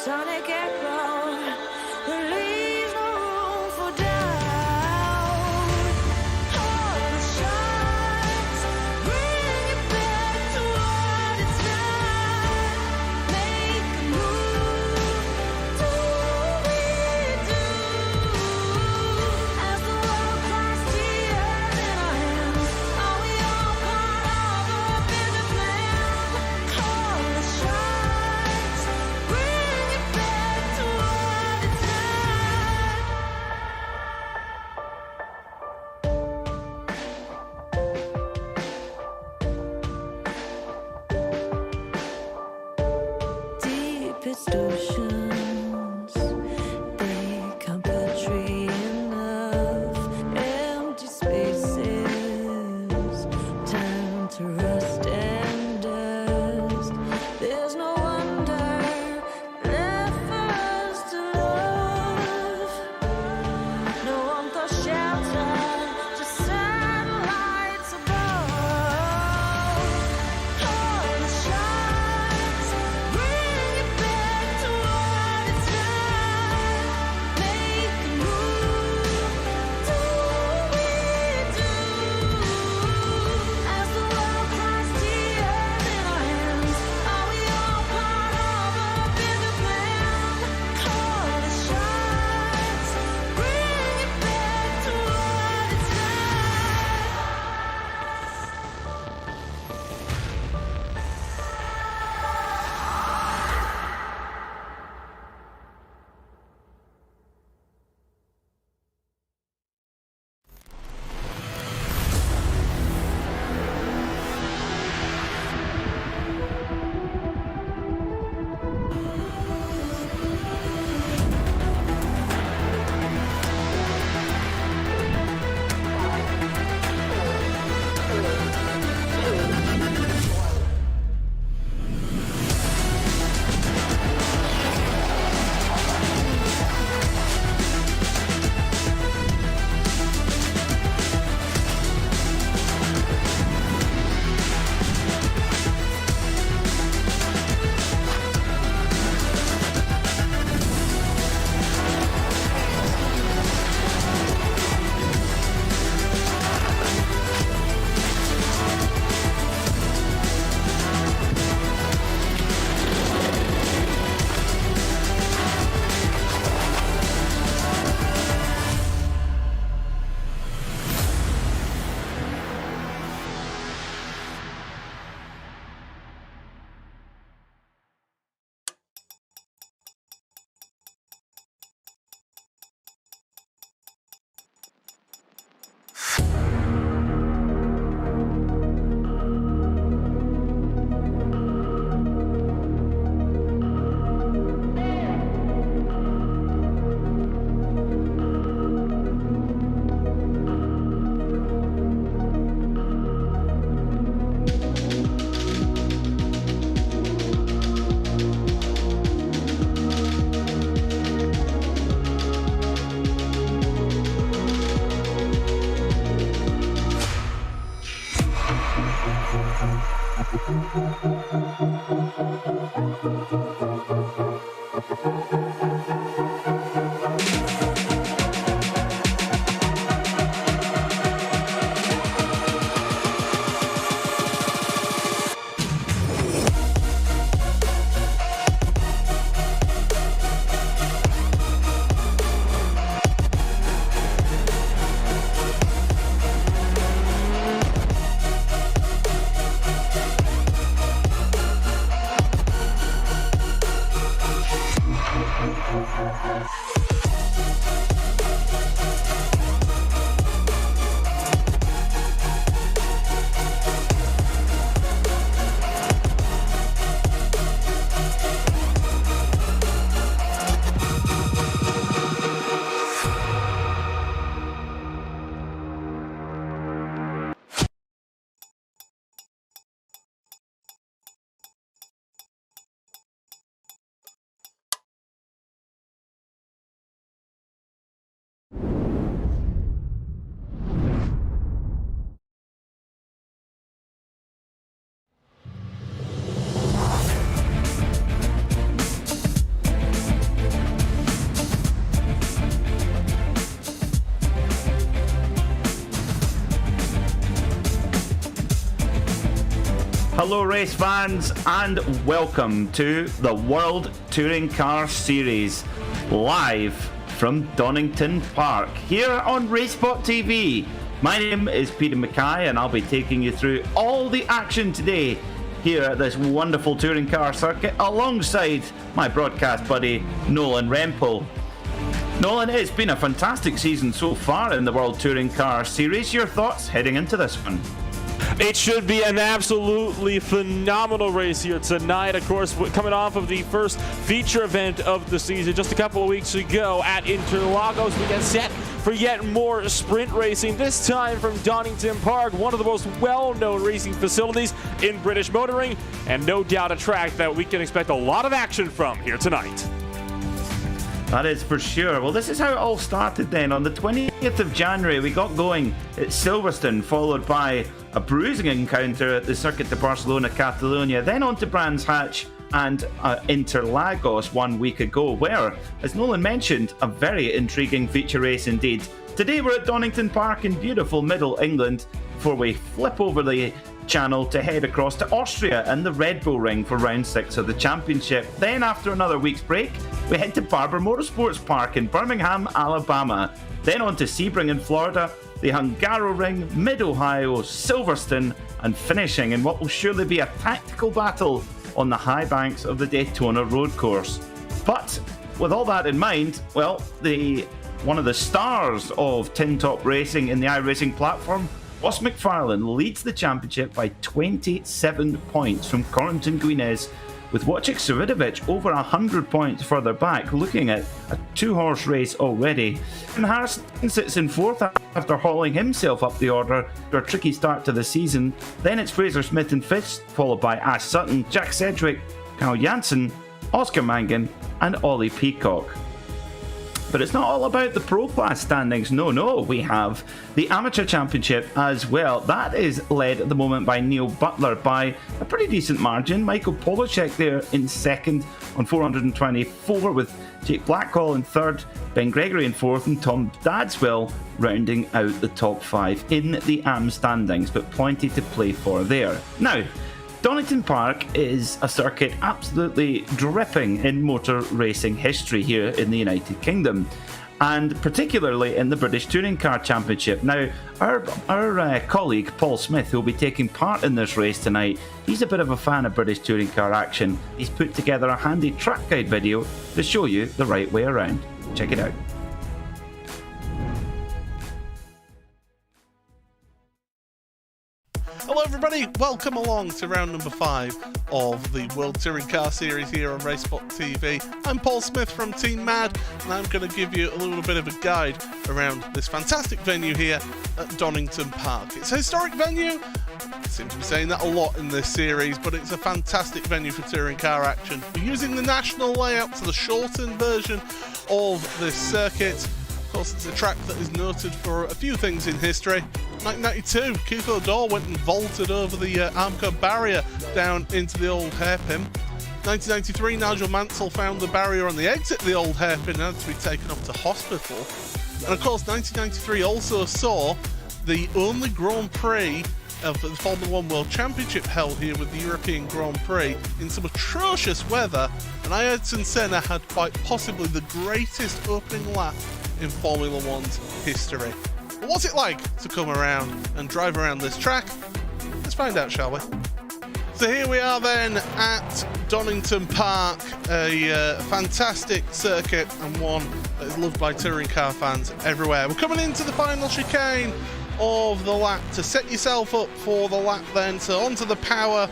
sonic echo that leaves no room for doubt. All the shots bring it back to what it's not. Make a move, do we do? As the world cries tears in our hands, are we all part of a bigger plan? All the shots bring it back to what it's not. Deepest oceans, they can't portray enough empty spaces, time to rust and dust. There's no wonder left for us to love. No warmth or shelter, just satellites above. All the shots bring it back to what it's not. Make a move, do we do? As the world cries tears in our hands, are we all part of a bigger plan? All the shots bring it back to what it's Hello race fans and welcome to the World Touring Car Series live from Donington Park here on RaceSpotTV. My name is Peter Mackay and I'll be taking you through all the action today here at this wonderful touring car circuit alongside my broadcast buddy Nolan Rempel. Nolan, it's been a fantastic season so far in the World Touring Car Series. Your thoughts heading into this one? It should be an absolutely phenomenal race here tonight. Of course, coming off of the first feature event of the season just a couple of weeks ago at Interlagos, we get set for yet more sprint racing, this time from Donington Park, one of the most well-known racing facilities in British motoring, and no doubt a track that we can expect a lot of action from here tonight. That is for sure. Well, this is how it all started then. On the 20th of January, we got going at Silverstone, followed by a bruising encounter at the Circuit de Barcelona, Catalonia, then on to Brands Hatch and Interlagos 1 week ago, where, as Nolan mentioned, a very intriguing feature race indeed. Today we're at Donington Park in beautiful Middle England before we flip over the channel to head across to Austria and the Red Bull Ring for round 6 of the championship. Then, after another week's break, we head to Barber Motorsports Park in Birmingham, Alabama. Then on to Sebring in Florida, the Hungaroring, Mid-Ohio, Silverstone, and finishing in what will surely be a tactical battle on the high banks of the Daytona road course. But with all that in mind, well, one of the stars of Tin Top Racing in the iRacing platform, Ross McFarlane, leads the championship by 27 points from Corentin Guinez, with Wojciech Savidovic over 100 points further back, looking at a two-horse race already. And Harrison sits in fourth after hauling himself up the order after a tricky start to the season. Then it's Fraser Smith in fifth, followed by Ash Sutton, Jack Sedgwick, Kyle Jansen, Oscar Mangan and Ollie Peacock. But it's not all about the pro class standings. No, we have the amateur championship as well. That is led at the moment by Neil Butler by a pretty decent margin. Michael Polacek there in second on 424, with Jake Blackwell in third, Ben Gregory in fourth, and Tom Dadswell rounding out the top five in the AM standings, but plenty to play for there. Now, Donington Park is a circuit absolutely dripping in motor racing history here in the United Kingdom, and particularly in the British Touring Car Championship. Now, our colleague Paul Smith, who will be taking part in this race tonight, he's a bit of a fan of British Touring Car action. He's put together a handy track guide video to show you the right way around. Check it out. Hello everybody, welcome along to round number 5 of the World Touring Car Series here on RaceSpotTV. I'm Paul Smith from Team Mad, and I'm going to give you a little bit of a guide around this fantastic venue here at Donington Park. It's a historic venue, I seem to be saying that a lot in this series, but it's a fantastic venue for touring car action. We're using the national layout, so the shortened version of this circuit. Of course, it's a track that is noted for a few things in history. 1992, Keith O'Donnell went and vaulted over the Armco barrier down into the old hairpin. 1993, Nigel Mansell found the barrier on the exit of the old hairpin and had to be taken up to hospital. And of course, 1993 also saw the only Grand Prix of the Formula 1 World Championship held here with the European Grand Prix in some atrocious weather, and Ayrton Senna had quite possibly the greatest opening lap in Formula 1's history. But what's it like to come around and drive around this track? Let's find out, shall we? So here we are then at Donington Park, a fantastic circuit and one that is loved by touring car fans everywhere. We're coming into the final chicane of the lap to set yourself up for the lap then. So onto the power.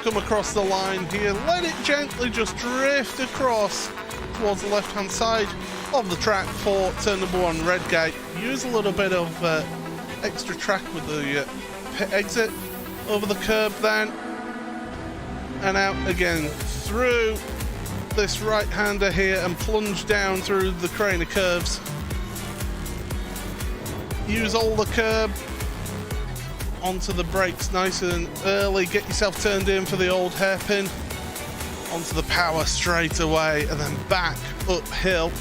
Come across the line here, let it gently just drift across towards the left hand side of the track for turn number 1 Redgate. Use a little bit of extra track with the pit exit over the curb then, and out again through this right hander here and plunge down through the crane of curves. Use all the curb onto the brakes nice and early, get yourself turned in for the old hairpin, onto the power straight away and then back uphill.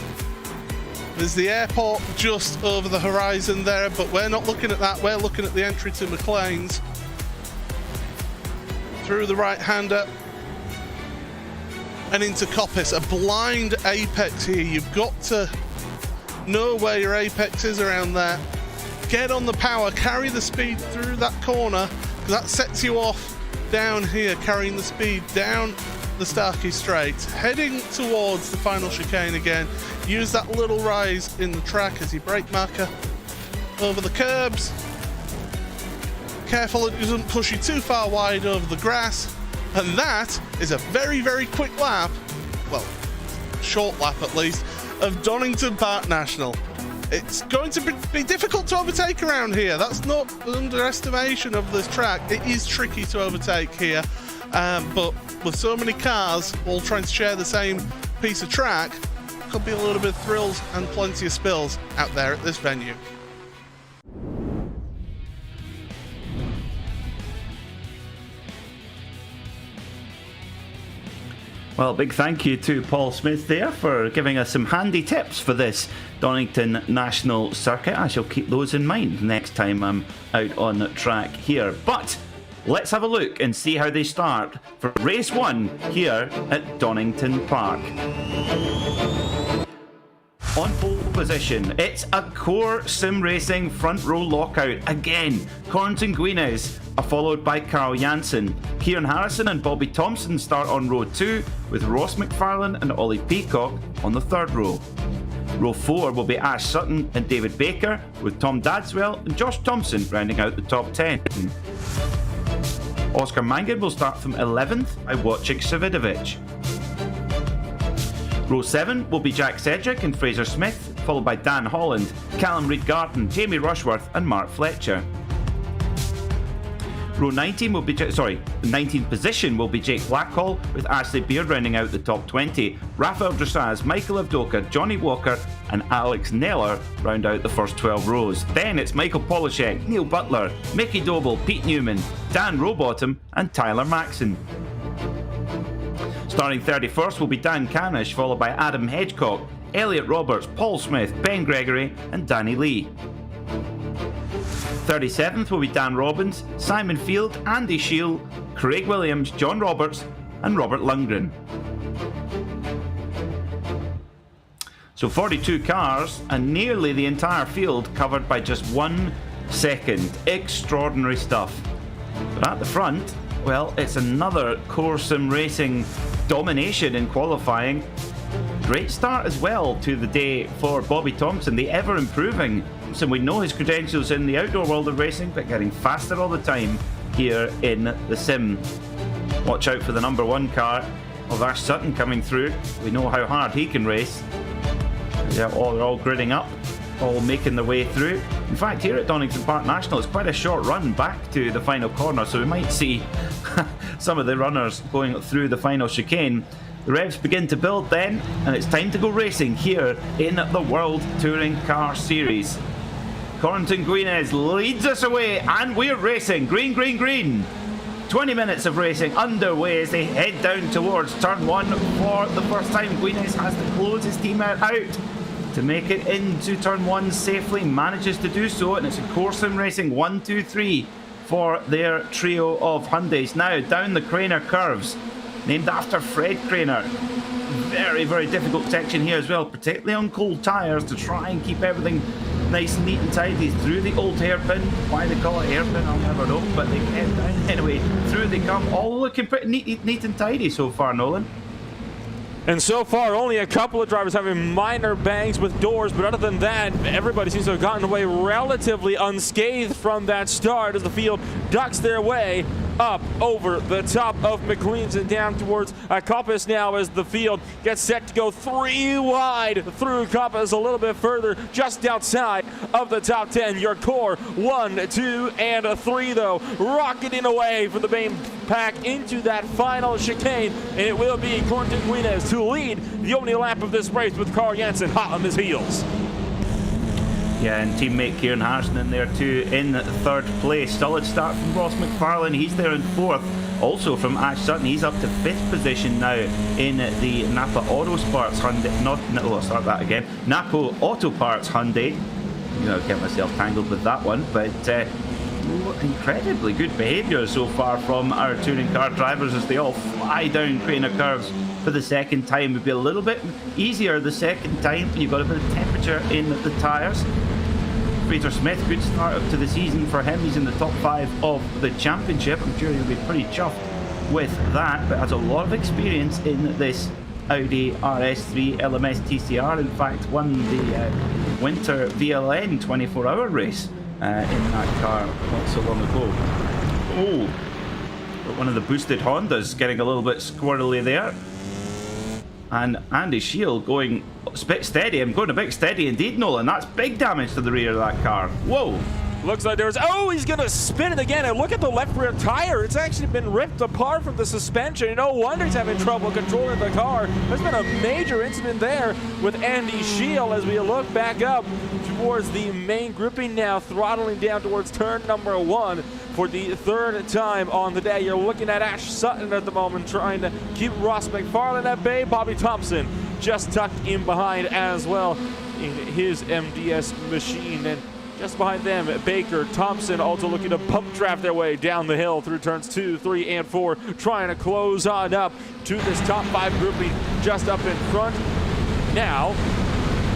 There's the airport just over the horizon there, but we're not looking at that, we're looking at the entry to McLean's. through the right-hander and into Coppice. A blind apex here. You've got to know where your apex is around there. Get on the power, carry the speed through that corner, because that sets you off down here, carrying the speed down the Starkey Straight, heading towards the final chicane again. Use that little rise in the track as your brake marker over the curbs. Careful it doesn't push you too far wide over the grass. And that is a very, very quick lap, well, short lap at least, of Donington Park National. It's going to be difficult to overtake around here. That's not an underestimation of this track. It is tricky to overtake here, but with so many cars all trying to share the same piece of track, could be a little bit of thrills and plenty of spills out there at this venue. Well, big thank you to Paul Smith there for giving us some handy tips for this Donington National Circuit. I shall keep those in mind next time I'm out on track here. But let's have a look and see how they start for race 1 here at Donington Park. On pole position, it's a core sim racing front row lockout again. Corentin Guinness are followed by Carl Janssen. Kieran Harrison and Bobby Thompson start on row 2, with Ross McFarlane and Ollie Peacock on the third row. Row 4 will be Ash Sutton and David Baker, with Tom Dadswell and Josh Thompson rounding out the top 10. Oscar Mangan will start from 11th by Wojciech Savidovic. Row 7 will be Jack Cedric and Fraser Smith, followed by Dan Holland, Callum Reid-Garton, Jamie Rushworth and Mark Fletcher. Row 19 will be, 19th position will be Jake Blackhall, with Ashley Beard rounding out the top 20. Rafael Dressaz, Michael Avdoka, Johnny Walker and Alex Neller round out the first 12 rows. Then it's Michael Polishek, Neil Butler, Mickey Doble, Pete Newman, Dan Rowbottom and Tyler Maxson. Starting 31st will be Dan Canish, followed by Adam Hedgecock, Elliot Roberts, Paul Smith, Ben Gregory and Danny Lee. 37th will be Dan Robbins, Simon Field, Andy Shield, Craig Williams, John Roberts and Robert Lundgren. So 42 cars and nearly the entire field covered by just 1 second. Extraordinary stuff. But at the front, well, it's another core sim racing domination in qualifying. Great start as well to the day for Bobby Thompson, the ever improving. So we know his credentials in the outdoor world of racing, but getting faster all the time here in the sim. Watch out for the number 1 car of Ash Sutton coming through. We know how hard he can race. Yeah, they're all gridding up, all making their way through. In fact, here at Donington Park National, it's quite a short run back to the final corner, so we might see some of the runners going through the final chicane. The revs begin to build then, and it's time to go racing here in the World Touring Car Series. Corentin Guinness leads us away, and we're racing. Green, green, green. 20 minutes of racing underway as they head down towards turn 1 for the first time. Guinness has to close his team out to make it into turn 1 safely. Manages to do so, and it's a core sim racing 1, 2, 3 for their trio of Hyundais. Now down the Craner curves, named after Fred Craner. Very, very difficult section here as well, particularly on cold tyres, to try and keep everything nice and neat and tidy through the old hairpin. Why they call it hairpin, I'll never know, but they head down anyway. Through they come, all looking pretty neat and tidy so far, Nolan. And so far, only a couple of drivers having minor bangs with doors, but other than that, everybody seems to have gotten away relatively unscathed from that start as the field ducks their way up over the top of McLean's and down towards Coppice now as the field gets set to go 3 wide through Coppice, a little bit further just outside of the top 10. Your core 1, 2, and 3 though, rocketing away for the main pack into that final chicane, and it will be Corentin Guinness to lead the opening lap of this race with Carl Janssen hot on his heels. Yeah, and teammate Kieran Harrison in there too in 3rd place. Solid start from Ross McFarlane, he's there in 4th. Also from Ash Sutton, he's up to 5th position now in the Napa Auto Parts Hyundai. Napa Auto Parts Hyundai. You know, get myself tangled with that one, but incredibly good behaviour so far from our touring car drivers as they all fly down Crater curves for the second time. It would be a little bit easier the second time. You've got a bit of temperature in the tyres. Fraser Smith, good start up to the season for him. He's in the top 5 of the championship. I'm sure he'll be pretty chuffed with that, but has a lot of experience in this Audi RS3 LMS TCR. In fact, won the Winter VLN 24-hour race in that car not so long ago. Oh, but one of the boosted Hondas getting a little bit squirrely there. And Andy Shield going a bit steady. I'm going a bit steady indeed, Nolan. That's big damage to the rear of that car. Whoa. Looks like there's, oh, he's going to spin it again. And look at the left rear tire. It's actually been ripped apart from the suspension. No wonder he's having trouble controlling the car. There's been a major incident there with Andy Shield as we look back up towards the main grouping now, throttling down towards turn number 1 for the 3rd time on the day. You're looking at Ash Sutton at the moment trying to keep Ross McFarlane at bay. Bobby Thompson just tucked in behind as well in his MDS machine. And just behind them, Baker, Thompson also looking to pump draft their way down the hill through turns 2, 3, and 4, trying to close on up to this top 5 grouping just up in front. Now,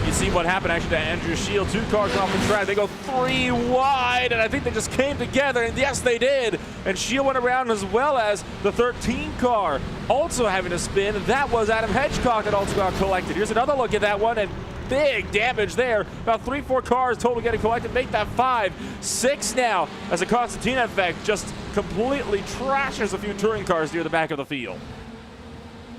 you see what happened actually to Andrew Shield. 2 cars off the track. They go 3 wide, and I think they just came together, and yes, they did. And Shield went around as well as the 13 car also having a spin. That was Adam Hedgecock that also got collected. Here's another look at that one, and big damage there. About 3-4 cars total getting collected. Make that 5, 6 now as a Constantina effect just completely trashes a few touring cars near the back of the field.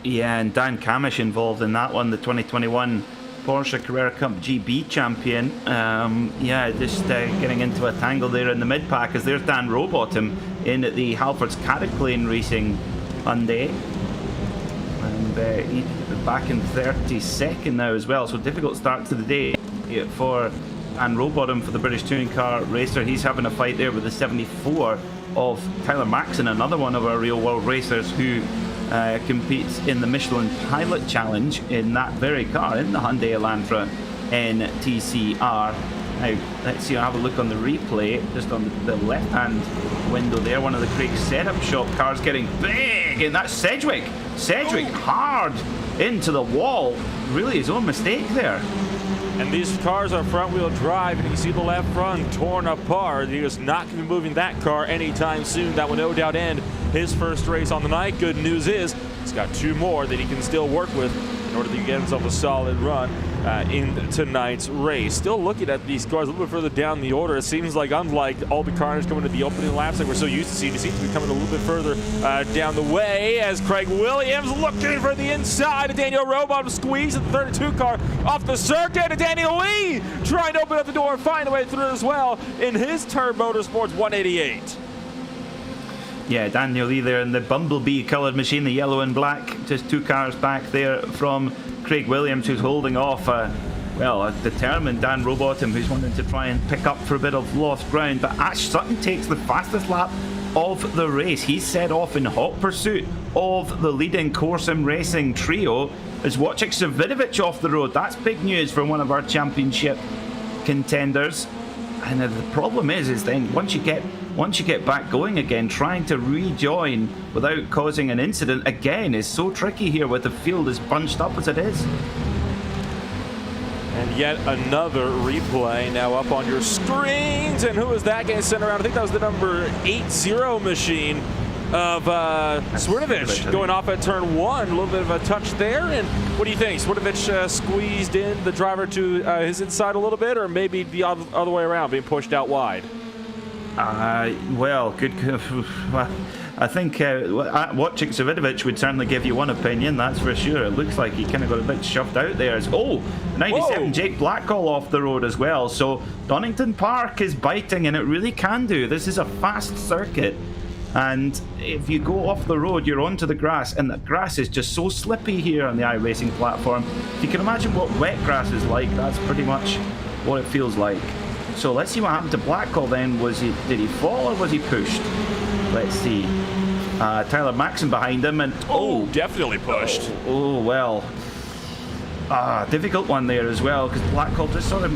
Yeah, and Dan Camish involved in that one, the 2021 Porsche Carrera Cup GB champion. Yeah, just getting into a tangle there in the mid-pack as there's Dan Rowbottom in the Halfords Cataclane Racing Hyundai. And he's back in 32nd now as well, so difficult start to the day for Dan Rowbottom for the British Touring Car Racer. He's having a fight there with the 74 of Tyler Maxon, another one of our real world racers who competes in the Michelin Pilot Challenge in that very car, in the Hyundai Elantra NTCR. Now, let's see, I'll have a look on the replay, just on the left-hand window there. One of the Craig setup shop cars getting big, and that's Sedgwick. Sedgwick hard into the wall. Really his own mistake there. And these cars are front-wheel drive, and you can see the left front torn apart. He is not going to be moving that car anytime soon. That will no doubt end his first race on the night. Good news is he's got 2 more that he can still work with in order to get himself a solid run in tonight's race. Still looking at these cars a little bit further down the order. It seems like, unlike all the carnage coming to the opening laps that we're so used to seeing, he seems to be coming a little bit further down the way as Craig Williams looking for the inside. And Daniel Rowbottom squeezing the 32 car off the circuit. And Daniel Lee trying to open up the door and find a way through as well in his Turn Motorsports 188. Yeah, Daniel Lee there in the Bumblebee coloured machine, the yellow and black, just 2 cars back there from Craig Williams, who's holding off well, a determined Dan Rowbottom, who's wanting to try and pick up for a bit of lost ground. But Ash Sutton takes the fastest lap of the race. He's set off in hot pursuit of the leading Corsim Racing trio as Wojciech Savidovic off the road. That's big news for one of our championship contenders. And the problem is then once you get back going again, trying to rejoin without causing an incident again is so tricky here with the field as bunched up as it is. And yet another replay now up on your screens. And who was that getting sent around? I think that was the number 80 machine of Swirdovich going off at turn 1. A little bit of a touch there. And what do you think? Swirdovich squeezed in the driver to his inside a little bit, or maybe the other way around, being pushed out wide? Well, good. I think Wojciech Savidovic would certainly give you one opinion, that's for sure. It looks like he kind of got a bit shoved out there. 97 Whoa. Jake Blackall off the road as well. So Donington Park is biting, and it really can do. This is a fast circuit. And if you go off the road, you're onto the grass, and the grass is just so slippy here on the iRacing platform. If you can imagine what wet grass is like, that's pretty much what it feels like. So let's see what happened to Blackall then. Did he fall or was he pushed? Let's see. Tyler Maxon behind him, and definitely pushed. Well. Difficult one there as well, because Blackhall just sort of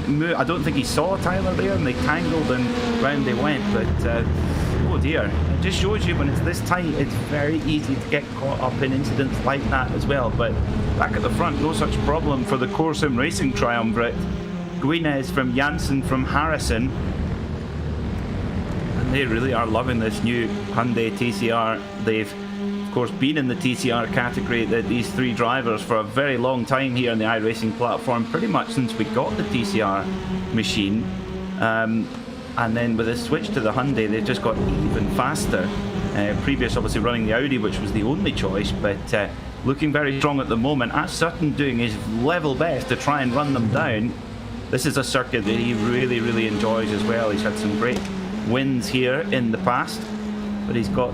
moved. I don't think he saw Tyler there, and they tangled and round they went. But oh dear, it just shows you when it's this tight, it's very easy to get caught up in incidents like that as well. But back at the front, no such problem for the Corsim Racing triumvirate. Guinness from Janssen from Harrison. And they really are loving this new Hyundai TCR. They've of course been in the TCR category, these three drivers, for a very long time here on the iRacing platform, pretty much since we got the TCR machine. And then with this switch to the Hyundai, they've just got even faster. Previous obviously running the Audi, which was the only choice, but looking very strong at the moment. As Sutton doing his level best to try and run them down. This is a circuit that he really, really enjoys as well. He's had some great wins here in the past, but he's got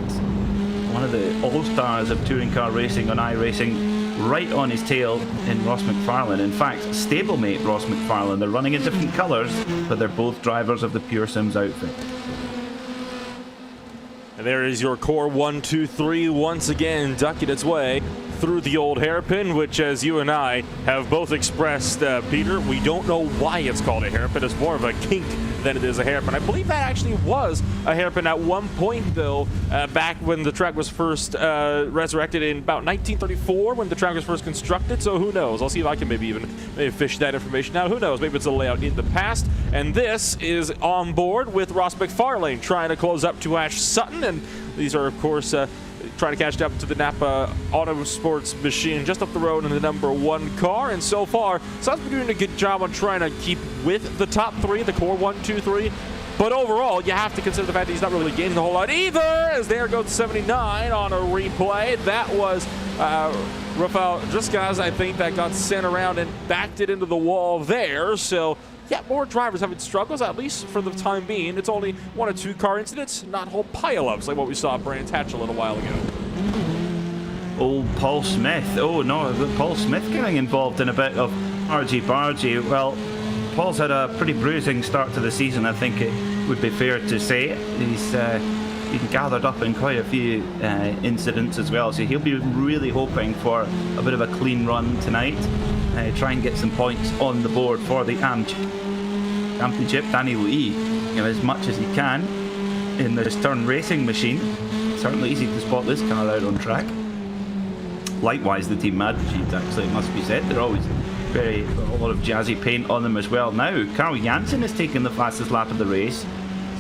one of the all-stars of touring car racing on iRacing right on his tail in Ross McFarlane. In fact, stablemate Ross McFarlane. They're running in different colours, but they're both drivers of the Pure Sims outfit. And there is your core 1, 2, 3 once again ducking its way through the old hairpin, which, as you and I have both expressed, Peter, we don't know why it's called a hairpin. It's more of a kink than it is a hairpin. I believe that actually was a hairpin at one point, though, back when the track was first resurrected in about 1934, when the track was first constructed. So who knows? I'll see if I can maybe fish that information out. Who knows? Maybe it's a layout in the past. And this is on board with Ross McFarlane trying to close up to Ash Sutton. And these are, of course, trying to catch up to the Napa Auto Sports machine just up the road in the #1 car. And so far, Sutton's been doing a good job on trying to keep with the top three, the core 1, 2, 3. But overall, you have to consider the fact that he's not really gaining a whole lot either, as there goes 79 on a replay. That was Rafael Driscaz, I think, that got sent around and backed it into the wall there. So yeah, more drivers having struggles, at least for the time being. It's only 1 or 2 car incidents, not whole pile-ups like what we saw at Brands Hatch a little while ago. Old Paul Smith. Oh no, Paul Smith getting involved in a bit of argy-bargy. Well, Paul's had a pretty bruising start to the season, I think it would be fair to say. He's been gathered up in quite a few incidents as well, so he'll be really hoping for a bit of a clean run tonight. Try and get some points on the board for the Championship. Danny Lee, as much as he can in the Stern Racing machine. Certainly easy to spot this car out on track. Likewise, the Team Mad machines, actually, it must be said. They're always a lot of jazzy paint on them as well. Now, Carl Janssen has taken the fastest lap of the race.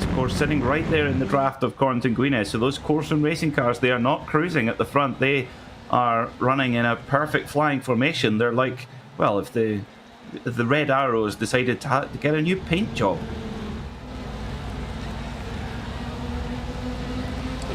Of course, sitting right there in the draft of Corrington Guinness. So those Corson racing cars, they are not cruising at the front. They are running in a perfect flying formation. They're like, well, if the Red Arrows decided to get a new paint job.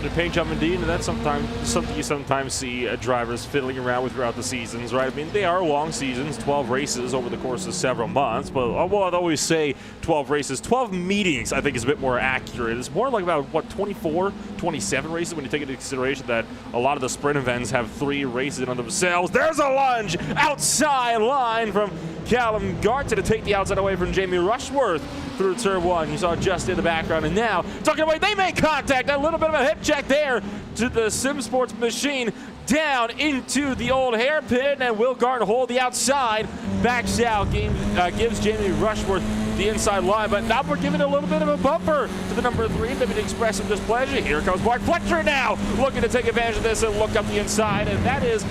The paint job, indeed, and that's something you sometimes see drivers fiddling around with throughout the seasons, right? I mean, they are long seasons, 12 races over the course of several months, but well, I'd always say 12 races. 12 meetings, I think, is a bit more accurate. It's more like about, what, 24, 27 races when you take into consideration that a lot of the sprint events have 3 races in on themselves. There's a lunge outside line from Callum Garton to take the outside away from Jamie Rushworth through turn 1. You saw just in the background, and now talking about, they make contact. A little bit of a hip check there to the Sim Sports machine down into the old hairpin, and Will Garton hold the outside, backs out, gives Jamie Rushworth the inside line, but now we're giving a little bit of a bumper to the #3, maybe to express some displeasure. Here comes Mark Fletcher now, looking to take advantage of this and look up the inside, and that is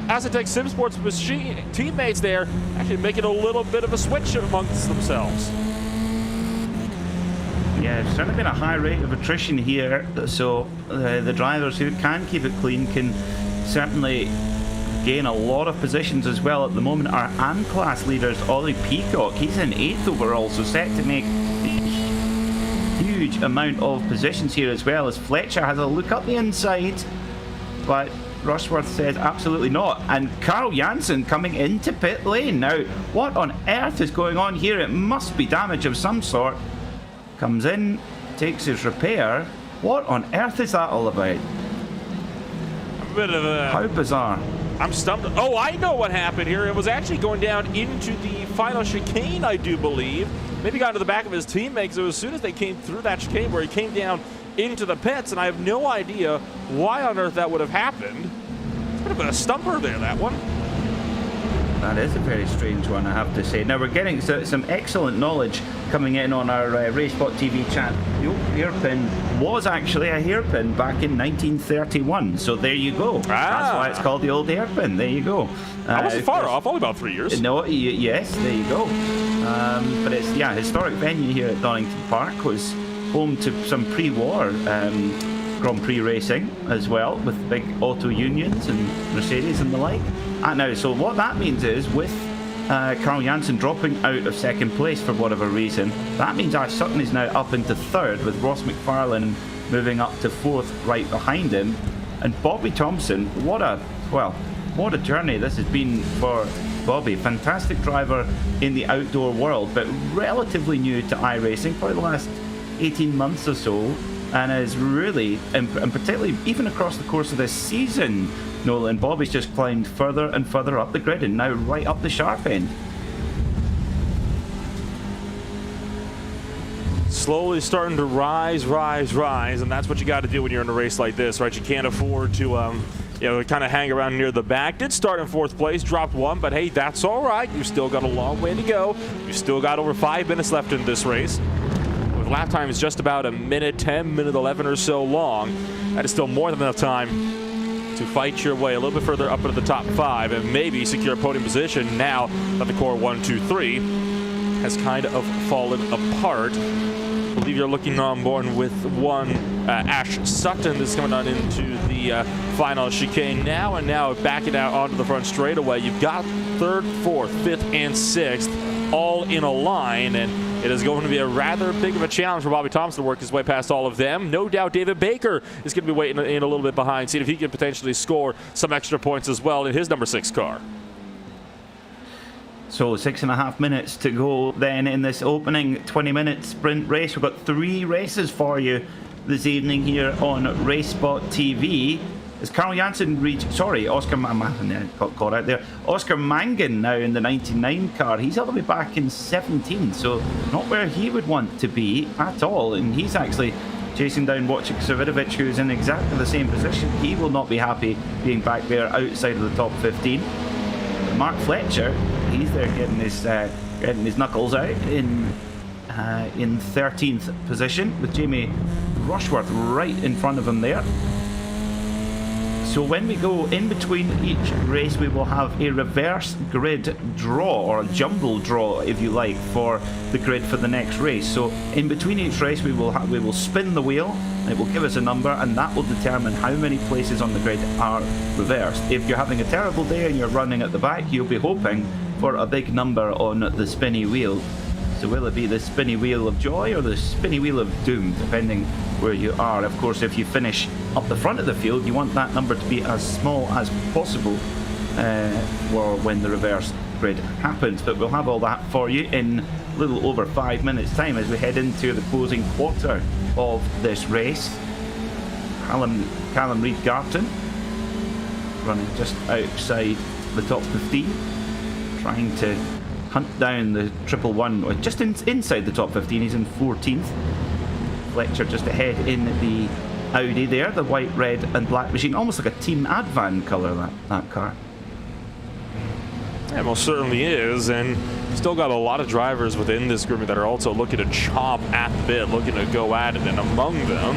Azatec Sim Sports machine teammates there actually making a little bit of a switch amongst themselves. Yeah, there's certainly been a high rate of attrition here, so the drivers who can keep it clean can certainly gain a lot of positions as well. At the moment, our AN-class leaders, Ollie Peacock, he's in 8th overall, so set to make a huge amount of positions here as well, as Fletcher has a look up the inside, but Rushworth says absolutely not. And Carl Janssen coming into pit lane. Now, what on earth is going on here? It must be damage of some sort. Comes in, takes his repair. What on earth is that all about? A bit of a... How bizarre. I'm stumped. Oh, I know what happened here. It was actually going down into the final chicane, I do believe. Maybe got into the back of his teammates. So as soon as they came through that chicane where he came down into the pits, and I have no idea why on earth that would have happened. It's a bit of a stumper there, that one. That is a very strange one, I have to say. Now, we're getting some excellent knowledge coming in on our RaceSpotTV chat. The old hairpin was actually a hairpin back in 1931, so there you go. That's why it's called the old hairpin. There you go. I wasn't far off, only about 3 years. No, yes, there you go. But it's, historic venue here at Donington Park. Was home to some pre-war Grand Prix racing as well, with big auto unions and Mercedes and the like. Now, so what that means is, with Carl Janssen dropping out of second place for whatever reason, that means Ash Sutton is now up into third, with Ross McFarlane moving up to fourth right behind him. And Bobby Thompson, what a journey this has been for Bobby. Fantastic driver in the outdoor world, but relatively new to iRacing, probably the last 18 months or so, and is really, and particularly even across the course of this season, Nolan, Bobby's just climbed further and further up the grid and now right up the sharp end. Slowly starting to rise, and that's what you got to do when you're in a race like this, right? You can't afford to, kind of hang around near the back. Did start in fourth place, dropped one, but hey, that's all right. You've still got a long way to go. You've still got over 5 minutes left in this race. With lap time is just about a minute 10, minute 11 or so long. That is still more than enough time to fight your way a little bit further up into the top 5 and maybe secure a podium position now that the core 1, 2, 3 has kind of fallen apart. I believe you're looking on board with one Ash Sutton that's coming on into the final chicane now, and now backing out onto the front straightaway. You've got 3rd, 4th, 5th, and 6th all in a line, and it is going to be a rather big of a challenge for Bobby Thompson to work his way past all of them. No doubt David Baker is going to be waiting in a little bit behind, see if he can potentially score some extra points as well in his number 6 car. So 6.5 minutes to go then in this opening 20-minute sprint race. We've got 3 races for you this evening here on RaceSpotTV. As Carl Janssen Oscar got caught out there. Oscar Mangan now in the 99 car. He's all the way back in 17, so not where he would want to be at all. And he's actually chasing down Wojciech Savidovic, who's in exactly the same position. He will not be happy being back there outside of the top 15. Mark Fletcher, he's there getting his knuckles out in 13th position, with Jamie Rushworth right in front of him there. So when we go in between each race, we will have a reverse grid draw, or a jumble draw if you like, for the grid for the next race. So in between each race we will spin the wheel, it will give us a number, and that will determine how many places on the grid are reversed. If you're having a terrible day and you're running at the back, you'll be hoping for a big number on the spinny wheel. So will it be the spinny wheel of joy or the spinny wheel of doom, depending where you are. Of course, if you finish up the front of the field, you want that number to be as small as possible for when the reverse grid happens. But we'll have all that for you in a little over 5 minutes time as we head into the closing quarter of this race. Callum Reid Garton running just outside the top 15, trying to hunt down the 111, just inside the top 15. He's in 14th. Fletcher just ahead in the Audi there, the white, red and black machine, almost like a Team Advan colour, that car. Yeah, most certainly is, and still got a lot of drivers within this group that are also looking to chomp at the bit, looking to go at it, and among them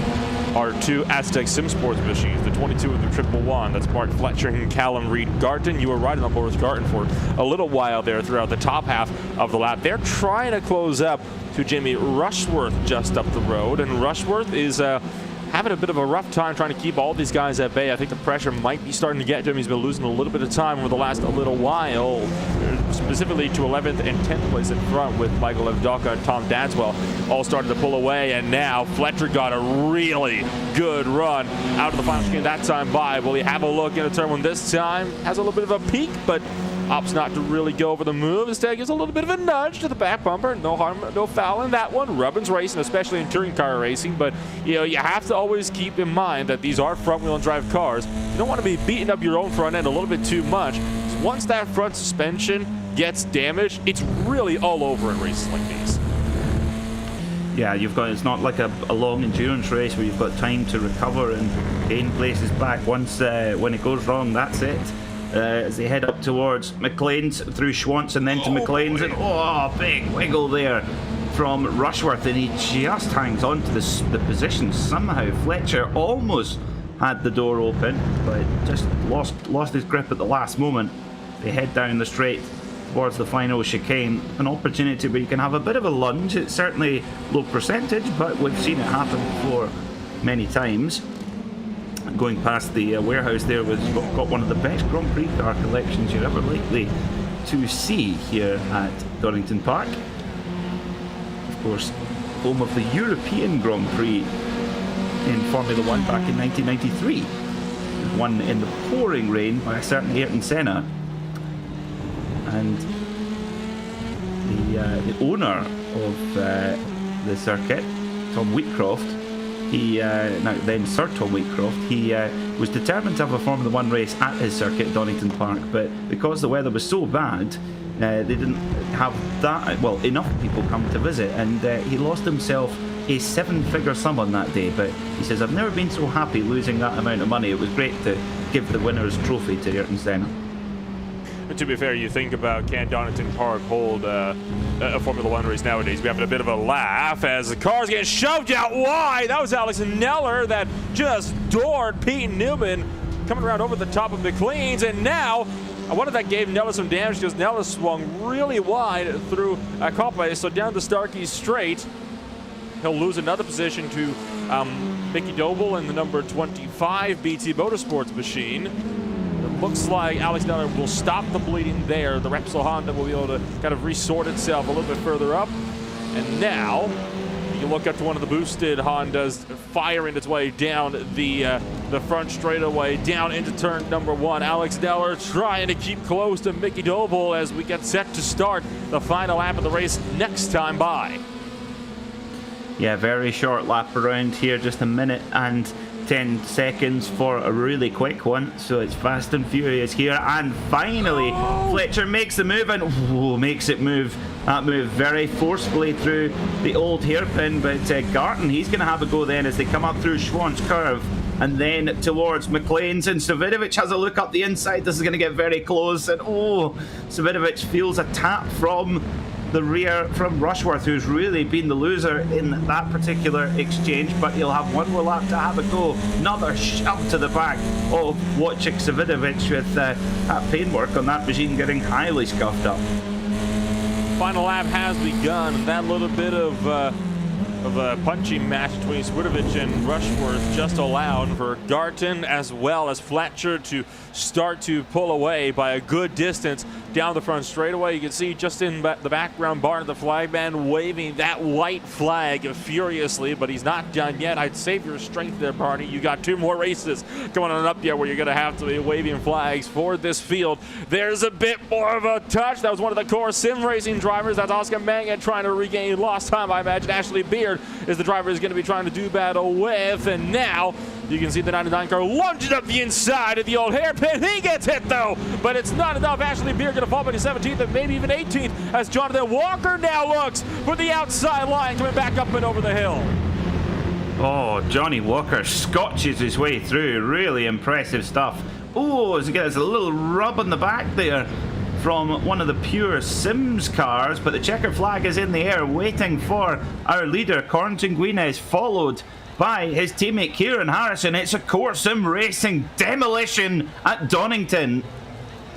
are 2 Aztec Sim Sports machines, the 22 and the 111. That's Mark Fletcher and Callum Reid Garton. You were riding on board with Garton for a little while there throughout the top half of the lap. They're trying to close up to Jamie Rushworth just up the road, and Rushworth is having a bit of a rough time trying to keep all these guys at bay. I think the pressure might be starting to get to him. He's been losing a little bit of time over the last little while, specifically to 11th and 10th place in front, with Michael Evdoka and Tom Dadswell all starting to pull away. And now Fletcher got a really good run out of the final chicane that time by. Will he have a look into turn 1 this time? Has a little bit of a peak, but opts not to really go over the move. Instead gives a little bit of a nudge to the back bumper. No harm, no foul in that one. Rubbin's racing, especially in touring car racing, but you have to always keep in mind that these are front wheel and drive cars. You don't want to be beating up your own front end a little bit too much. Once that front suspension gets damaged, it's really all over in races like these. Yeah, it's not like a long endurance race where you've got time to recover and gain places back. Once when it goes wrong, that's it. as they head up towards McLean's, through Schwantz and then to McLean's. And big wiggle there from Rushworth, and he just hangs on to the position somehow. Fletcher almost had the door open, but just lost his grip at the last moment. They head down the straight towards the final chicane, an opportunity where you can have a bit of a lunge. It's certainly low percentage, but we've seen it happen before many times. Going past the warehouse there, was got one of the best Grand Prix car collections you're ever likely to see here at Donington Park. Of course, home of the European Grand Prix in Formula 1 back in 1993. Won in the pouring rain by a certain Ayrton Senna. And the owner of the circuit, Tom Wheatcroft, now then Sir Tom Wheatcroft, he was determined to have a Formula 1 race at his circuit, Donington Park, but because the weather was so bad, they didn't have enough people come to visit, and he lost himself a 7-figure sum on that day. But he says, I've never been so happy losing that amount of money. It was great to give the winner's trophy to Ayrton Senna. To be fair, you think about, can Donington Park hold a Formula 1 race nowadays? We're having a bit of a laugh as the cars get shoved out wide. That was Alex Neller that just doored Pete Newman coming around over the top of McLean's. And now, I wonder if that gave Neller some damage because Neller swung really wide through Coppe. So down the Starkey Straight, he'll lose another position to Mickey Doble in the number 25 BT Motorsports machine. Looks like Alex Neller will stop the bleeding there. The Repsol Honda will be able to kind of resort itself a little bit further up. And now, you can look up to one of the boosted Hondas firing its way down the front straightaway, down into turn number 1. Alex Neller trying to keep close to Mickey Doble as we get set to start the final lap of the race next time by. Yeah, very short lap around here, just a minute and 10 seconds for a really quick one, so it's fast and furious here. And finally, Fletcher makes the move and makes it move. That move very forcefully through the old hairpin, but Garton, he's going to have a go then as they come up through Schwantz curve and then towards McLean's, and Savinovic has a look up the inside. This is going to get very close, and Savinovic feels a tap from the rear from Rushworth, who's really been the loser in that particular exchange, but he'll have one more lap to have a go. Another shove to the back of Wojciech Savinovic with that paintwork on that machine getting highly scuffed up. Final lap has begun, and that little bit of a punching match between Savinovic and Rushworth just allowed for Garton as well as Fletcher to start to pull away by a good distance down the front straightaway. You can see just in the background, Barnett, the flag man, waving that white flag furiously, but he's not done yet. I'd save your strength there, Barney. You got 2 more races coming on up here where you're going to have to be waving flags for this field. There's a bit more of a touch. That was one of the core sim racing drivers. That's Oscar Mangan trying to regain lost time, I imagine. Ashley Beard is the driver who's going to be trying to do battle with, and now you can see the 99 car lunging up the inside of the old hairpin. He gets hit though, but it's not enough. Ashley Beard going to fall by the 17th and maybe even 18th as Jonathan Walker now looks for the outside line coming back up and over the hill. Oh, Johnny Walker scotches his way through. Really impressive stuff. As he gets a little rub on the back there from one of the pure Sims cars, but the checker flag is in the air waiting for our leader. Corrington Guinness, followed by his teammate Kieran Harrison. It's a core sim racing demolition at Donington.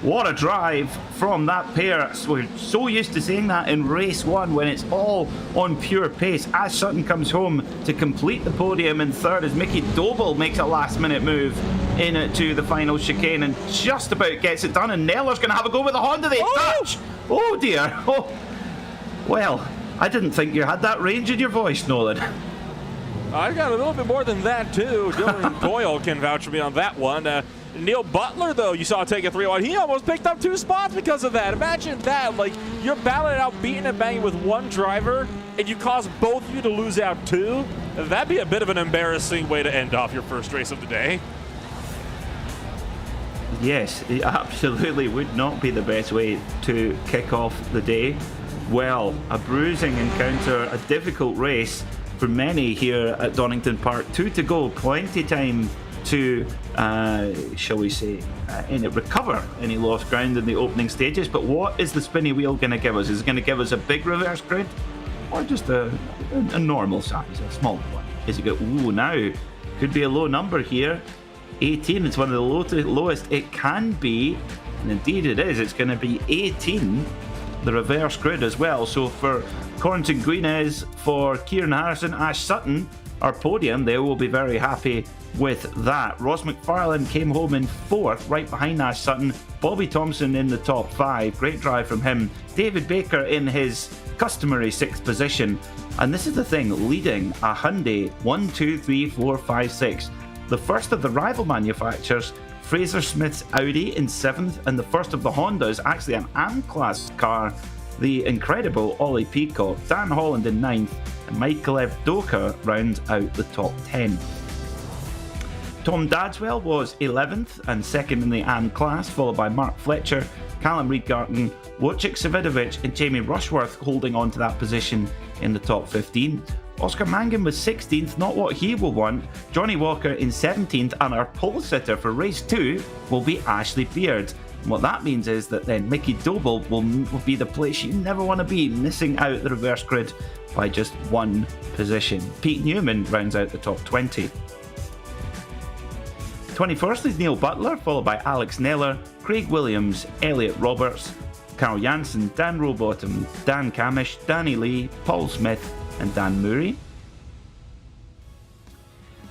What a drive from that pair. We're so used to seeing that in race 1 when it's all on pure pace. Ash Sutton comes home to complete the podium in 3rd as Mickey Doble makes a last minute move into the final chicane and just about gets it done, and Neller's going to have a go with the Honda. They touch. Oh dear. Well, I didn't think you had that range in your voice, Nolan. I got a little bit more than that too. Dylan Doyle can vouch for me on that one. Neil Butler, though, you saw take a 3-1. He almost picked up 2 spots because of that. Imagine that. Like, you're battling out, beating and banging with one driver, and you cause both of you to lose out 2. That'd be a bit of an embarrassing way to end off your first race of the day. Yes, it absolutely would not be the best way to kick off the day. Well, a bruising encounter, a difficult race for many here at Donington Park. 2 to go, plenty time to, shall we say, recover any lost ground in the opening stages. But what is the spinny wheel going to give us? Is it going to give us a big reverse grid, or just a normal size, a small one? Is it going? Ooh, now could be a low number here. 18. It's one of the lowest it can be, and indeed it is. It's going to be 18. The reverse grid as well. So for Corrington Guinness, for Kieran Harrison, Ash Sutton, our podium, they will be very happy with that. Ross McFarlane came home in 4th, right behind Ash Sutton. Bobby Thompson in the top 5. Great drive from him. David Baker in his customary 6th position. And this is the thing, leading a Hyundai 1, 2, 3, 4, 5, 6. The first of the rival manufacturers, Fraser Smith's Audi in 7th, and the first of the Hondas, actually an AM-class car, the incredible Ollie Peacock. Dan Holland in 9th, and Michael Evdoka rounds out the top 10. Tom Dadswell was 11th and 2nd in the AM class, followed by Mark Fletcher, Callum Reedgarten, Wojciech Savidovic and Jamie Rushworth holding on to that position in the top 15. Oscar Mangan was 16th, not what he will want. Johnny Walker in 17th, and our pole sitter for race 2 will be Ashley Beard. And what that means is that then Mickey Doble will be the place you never want to be, missing out the reverse grid by just 1 position. Pete Newman rounds out the top 20. 21st is Neil Butler, followed by Alex Neller, Craig Williams, Elliot Roberts, Carl Jansen, Dan Rowbottom, Dan Camish, Danny Lee, Paul Smith, and Dan Murray.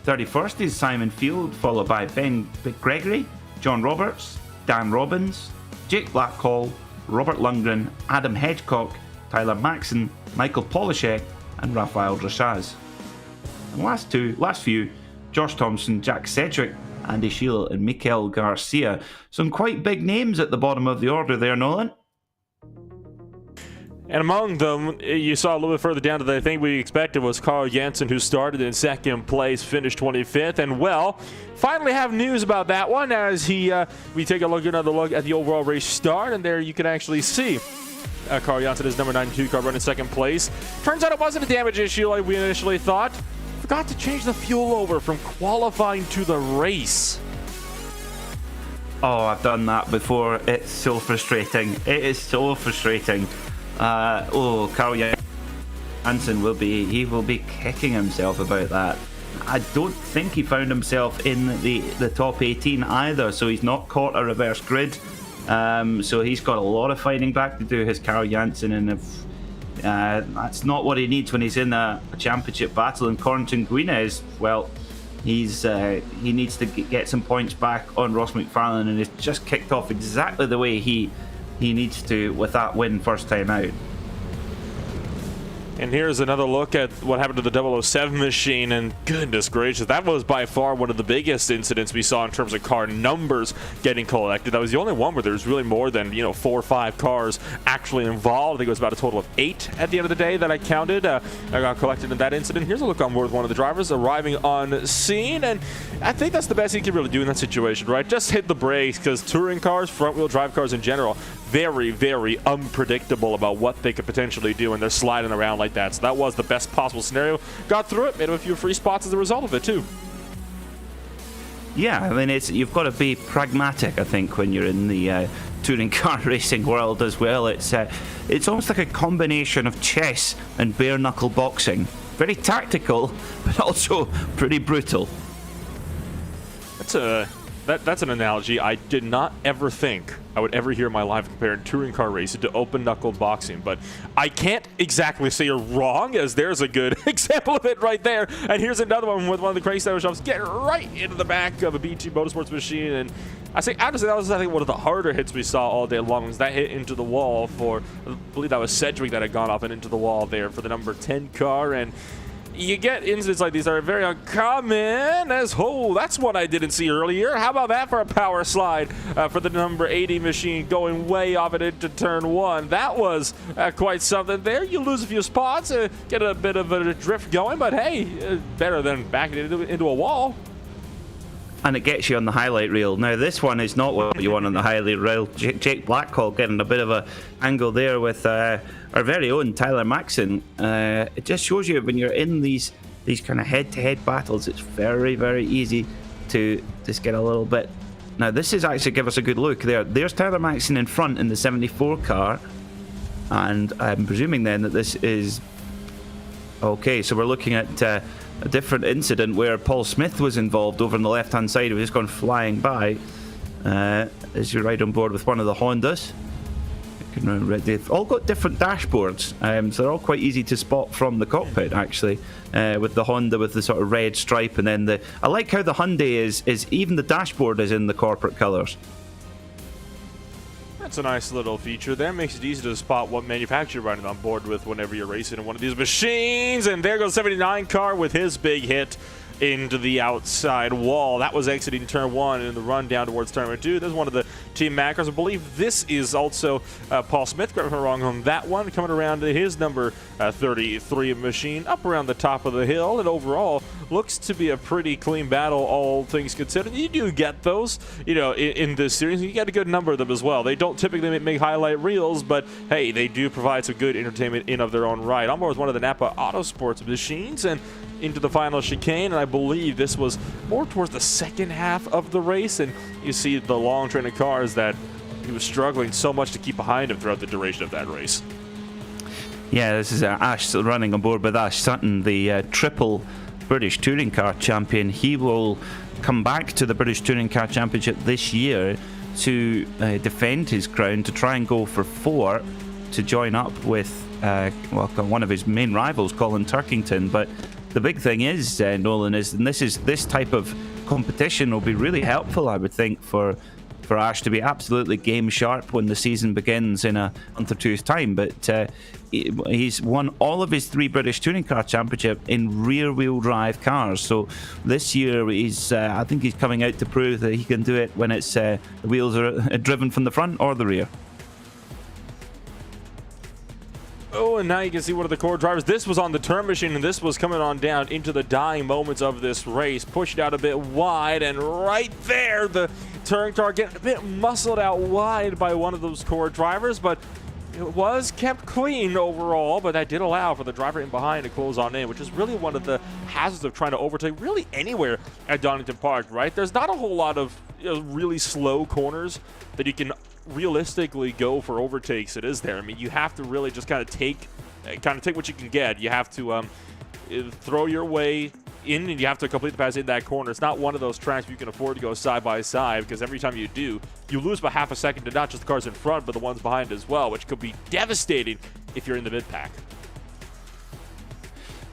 31st is Simon Field, followed by Ben Gregory, John Roberts, Dan Robbins, Jake Blackhall, Robert Lundgren, Adam Hedgecock, Tyler Maxson, Michael Polishek, and Rafael Drachaz. And last few, Josh Thompson, Jack Sedgwick, Andy Sheila, and Mikel Garcia. Some quite big names at the bottom of the order there, Nolan. And among them, you saw a little bit further down to the thing we expected was Carl Jansen, who started in 2nd place, finished 25th. And, well, finally have news about that one as we take another look at the overall race start. And there you can actually see Carl Jansen, his number 92 car, running 2nd place. Turns out it wasn't a damage issue like we initially thought. Forgot to change the fuel over from qualifying to the race. Oh, I've done that before. It's so frustrating. It is so frustrating. Carl Jansen will be kicking himself about that. I don't think he found himself in the top 18 either, so he's not caught a reverse grid. So he's got a lot of fighting back to do, his Carl Jansen, and if that's not what he needs when he's in a championship battle. And Corrington Guinness, well, he needs to get some points back on Ross McFarlane, and it's just kicked off exactly the way he needs to with that win first time out. And here's another look at what happened to the 007 machine, and goodness gracious, that was by far one of the biggest incidents we saw in terms of car numbers getting collected. That was the only one where there was really more than 4 or 5 cars actually involved. I think it was about a total of 8 at the end of the day that I counted. I got collected in that incident. Here's a look on board one of the drivers arriving on scene, and I think that's the best he can really do in that situation, right? Just hit the brakes, because touring cars, front-wheel drive cars in general, very, very unpredictable about what they could potentially do, and they're sliding around like that. So that was the best possible scenario. Got through it, made him a few free spots as a result of it too. Yeah, I mean, you've got to be pragmatic, I think, when you're in the touring car racing world as well. It's almost like a combination of chess and bare knuckle boxing. Very tactical, but also pretty brutal. That's an analogy I did not ever think I would ever hear in my life comparing touring car racing to open-knuckle boxing, but I can't exactly say you're wrong, as there's a good example of it right there. And here's another one with one of the crazy center shops get right into the back of a BT Motorsports machine. And I say, honestly, that was, I think, one of the harder hits we saw all day long, was that hit into the wall for, I believe that was Sedgwick that had gone off and into the wall there for the number 10 car. And you get incidents like these that are very uncommon, as, oh, that's one I didn't see earlier. How about that for a power slide for the number 80 machine going way off it into turn 1? That was quite something there. You lose a few spots, get a bit of a drift going, but hey, better than backing it into a wall. And it gets you on the highlight reel. Now, this one is not what you want on the highlight reel. Jake Blackhall getting a bit of a angle there with our very own Tyler Maxson. It just shows you when you're in these kind of head-to-head battles, it's very, very easy to just get a little bit. Now this is actually give us a good look there. There's Tyler Maxson in front in the 74 car, and I'm presuming then that this is okay. So we're looking at a different incident where Paul Smith was involved over on the left hand side. We've just gone flying by as you ride on board with one of the Hondas. They've all got different dashboards, so they're all quite easy to spot from the cockpit actually, with the Honda with the sort of red stripe, and then I like how the Hyundai is even the dashboard is in the corporate colours. That's a nice little feature there. Makes it easy to spot what manufacturer you're riding on board with whenever you're racing in one of these machines. And there goes 79 car with his big hit into the outside wall. That was exiting turn 1 in the run down towards turn 2. This is one of the team macros. I believe this is also Paul Smith, correct me if I'm wrong on that one, coming around to his number 33 machine up around the top of the hill, and overall looks to be a pretty clean battle, all things considered. You do get those, in this series. You get a good number of them as well. They don't typically make highlight reels, but hey, they do provide some good entertainment in of their own right. I'm with one of the Napa Autosports machines, and into the final chicane, and I believe this was more towards the second half of the race, and you see the long train of cars that he was struggling so much to keep behind him throughout the duration of that race. Yeah, this is Ash running on board with Ash Sutton, the triple British Touring Car champion. He will come back to the British Touring Car Championship this year to defend his crown, to try and go for 4, to join up with one of his main rivals, Colin Turkington. But the big thing is, Nolan, this type of competition will be really helpful, I would think, for Ash to be absolutely game sharp when the season begins in a month or two's time. But he's won all of his 3 British Touring Car Championship in rear-wheel drive cars. So this year, I think he's coming out to prove that he can do it when it's the wheels are driven from the front or the rear. Oh, and now you can see one of the core drivers. This was on the turn machine, and this was coming on down into the dying moments of this race. Pushed out a bit wide, and right there, the turn car getting a bit muscled out wide by one of those core drivers, but it was kept clean overall. But that did allow for the driver in behind to close on in, which is really one of the hazards of trying to overtake really anywhere at Donington Park, right? There's not a whole lot of really slow corners that you can realistically go for overtakes. It is there. I mean, you have to really just kind of take what you can get. You have to throw your way in, and you have to complete the pass in that corner. It's not one of those tracks where you can afford to go side by side, because every time you do, you lose about half a second to not just the cars in front, but the ones behind as well, which could be devastating if you're in the mid-pack.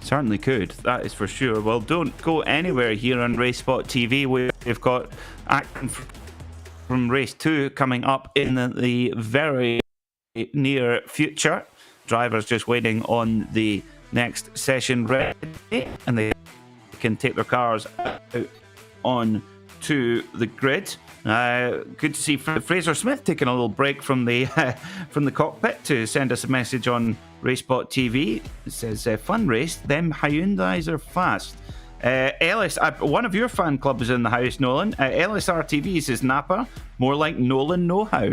Certainly could, that is for sure. Well, don't go anywhere here on RaceSpotTV. We've got action from race 2 coming up in the very near future. Drivers just waiting on the next session ready, and they can take their cars out on to the grid. Good to see Fraser Smith taking a little break from the cockpit to send us a message on RaceSpotTV. It says, fun race, them Hyundais are fast. Ellis, one of your fan clubs is in the house, Nolan. Ellis RTV says Napa, more like Nolan know-how.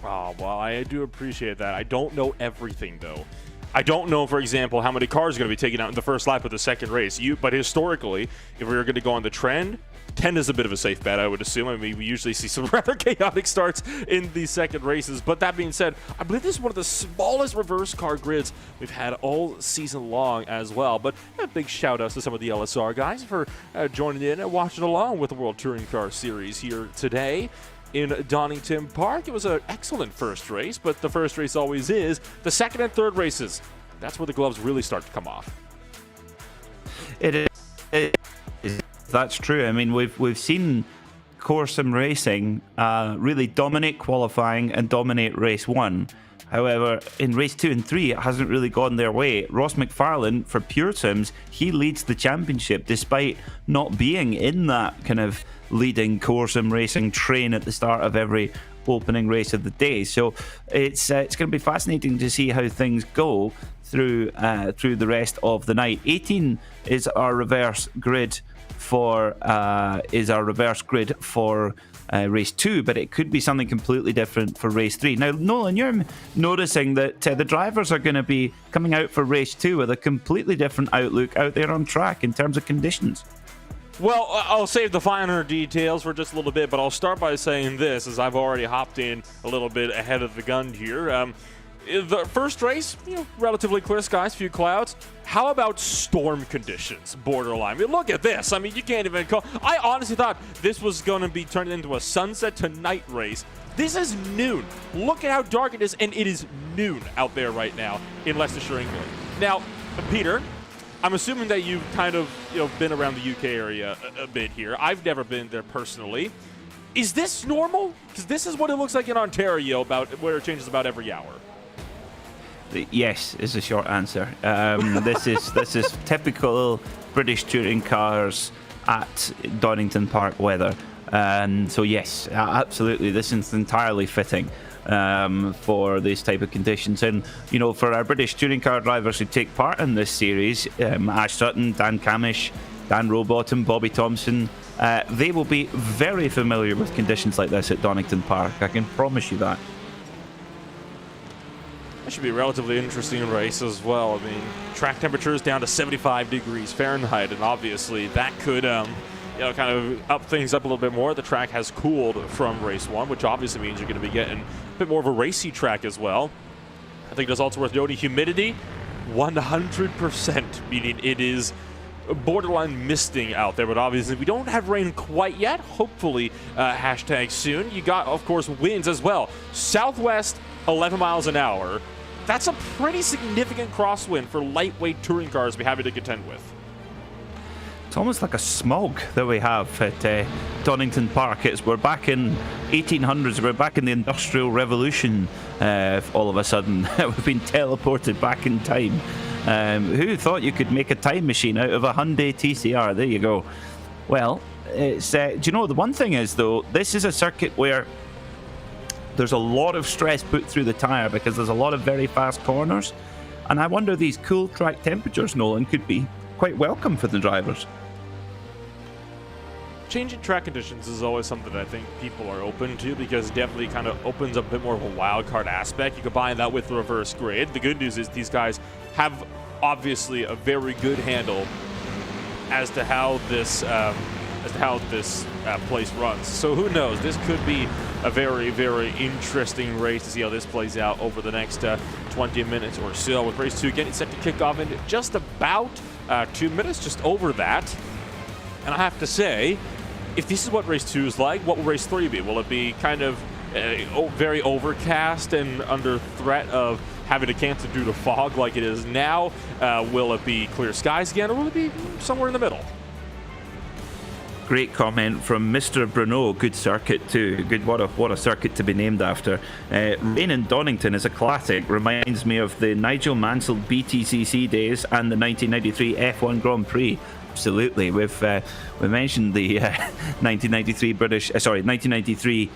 Oh, well, I do appreciate that. I don't know everything, though. I don't know, for example, how many cars are going to be taken out in the first lap of the second race. But historically, if we were going to go on the trend, 10 is a bit of a safe bet, I would assume. I mean, we usually see some rather chaotic starts in the second races. But that being said, I believe this is one of the smallest reverse car grids we've had all season long as well. But a big shout out to some of the LSR guys for joining in and watching along with the World Touring Car Series here today in Donington Park. It was an excellent first race, but the first race always is. The second and third races, that's where the gloves really start to come off. It is. That's true. I mean, we've seen Corsim Racing really dominate qualifying and dominate race 1. However, in race 2 and 3, it hasn't really gone their way. Ross McFarlane, for Pure Sims, he leads the championship despite not being in that kind of leading Corsim Racing train at the start of every opening race of the day. So it's going to be fascinating to see how things go through the rest of the night. 18 is our reverse grid for race 2, but it could be something completely different for race 3. Now, Nolan, you're noticing that the drivers are going to be coming out for race 2 with a completely different outlook out there on track in terms of conditions. Well, I'll save the finer details for just a little bit, but I'll start by saying this, as I've already hopped in a little bit ahead of the gun here. The first race, relatively clear skies, few clouds. How about storm conditions, borderline? I mean, look at this. I mean, you can't even call. I honestly thought this was going to be turned into a sunset to night race. This is noon. Look at how dark it is, and it is noon out there right now in Leicestershire, England. Now, Peter, I'm assuming that you've kind of been around the UK area a bit here. I've never been there personally. Is this normal? Because this is what it looks like in Ontario, about where it changes about every hour. Yes, is the short answer. This is typical British touring cars at Donington Park weather. So yes, absolutely, this is entirely fitting for these type of conditions. And for our British touring car drivers who take part in this series, Ash Sutton, Dan Camish, Dan Rowbottom, Bobby Thompson, they will be very familiar with conditions like this at Donington Park. I can promise you that. That should be a relatively interesting race as well. I mean, track temperature is down to 75 degrees Fahrenheit, and obviously that could kind of up things up a little bit more. The track has cooled from race 1, which obviously means you're going to be getting a bit more of a racy track as well. I think it's also worth noting humidity, 100%, meaning it is borderline misting out there, but obviously we don't have rain quite yet. Hopefully, hashtag soon. You got, of course, winds as well. Southwest, 11 miles an hour. That's a pretty significant crosswind for lightweight touring cars we having to contend with. It's almost like a smog that we have at Donington Park. We're back in 1800s. We're back in the Industrial Revolution. All of a sudden, we've been teleported back in time. Who thought you could make a time machine out of a Hyundai TCR? There you go. Well, it's do you know, the one thing is, though, this is a circuit where there's a lot of stress put through the tyre because there's a lot of very fast corners. And I wonder these cool track temperatures, Nolan, could be quite welcome for the drivers. Changing track conditions is always something that I think people are open to, because it definitely kind of opens up a bit more of a wild card aspect. You combine that with the reverse grid. The good news is these guys have obviously a very good handle as to how this place runs. So who knows? This could be a very, very interesting race to see how this plays out over the next 20 minutes or so. With race 2 getting set to kick off in just about 2 minutes, just over that. And I have to say, if this is what race 2 is like, what will race 3 be? Will it be kind of very overcast and under threat of having to cancel due to fog like it is now? Will it be clear skies again, or will it be somewhere in the middle? Great comment from Mr. Bruno. Good circuit too. Good, what a circuit to be named after. Rain in Donington is a classic. Reminds me of the Nigel Mansell BTCC days and the 1993 F1 Grand Prix. Absolutely. We mentioned the 1993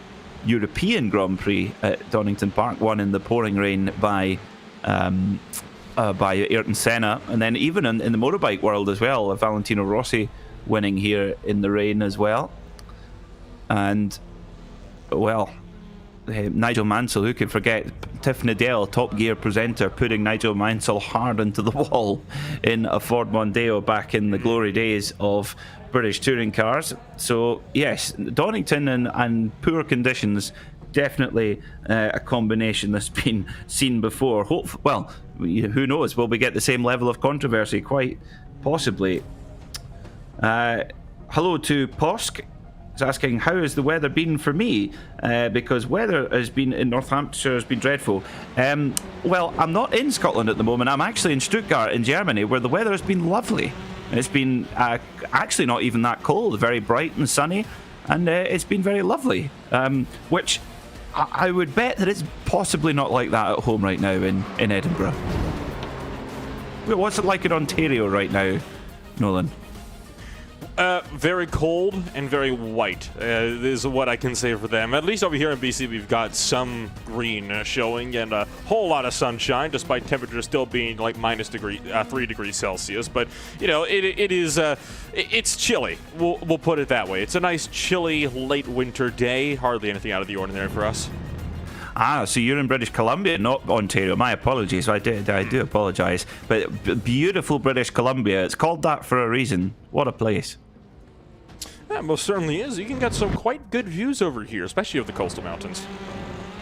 European Grand Prix at Donington Park, won in the pouring rain by Ayrton Senna, and then even in the motorbike world as well, Valentino Rossi winning here in the rain as well. And well, Nigel Mansell, who could forget? Tiff Needell, Top Gear presenter, putting Nigel Mansell hard into the wall in a Ford Mondeo back in the glory days of British touring cars. So yes, Donington and poor conditions, definitely a combination that's been seen before. Well, who knows? Will we get the same level of controversy? Quite possibly. Hello to Posk. Is asking, how has the weather been for me? Because weather has been in North Hampshire has been dreadful. Well, I'm not in Scotland at the moment. I'm actually in Stuttgart in Germany, where the weather has been lovely. It's been actually not even that cold, very bright and sunny, and it's been very lovely. Which I would bet that it's possibly not like that at home right now in Edinburgh. What's it like in Ontario right now, Nolan? Very cold and very white is what I can say for them. At least over here in BC, we've got some green showing and a whole lot of sunshine, despite temperatures still being like minus 3 degrees Celsius. But you know, it's chilly. We'll put it that way. It's a nice chilly late winter day. Hardly anything out of the ordinary for us. So you're in British Columbia, not Ontario. My apologies. I do apologise. But beautiful British Columbia. It's called that for a reason. What a place. That most certainly is. You can get some quite good views over here, especially of the coastal mountains.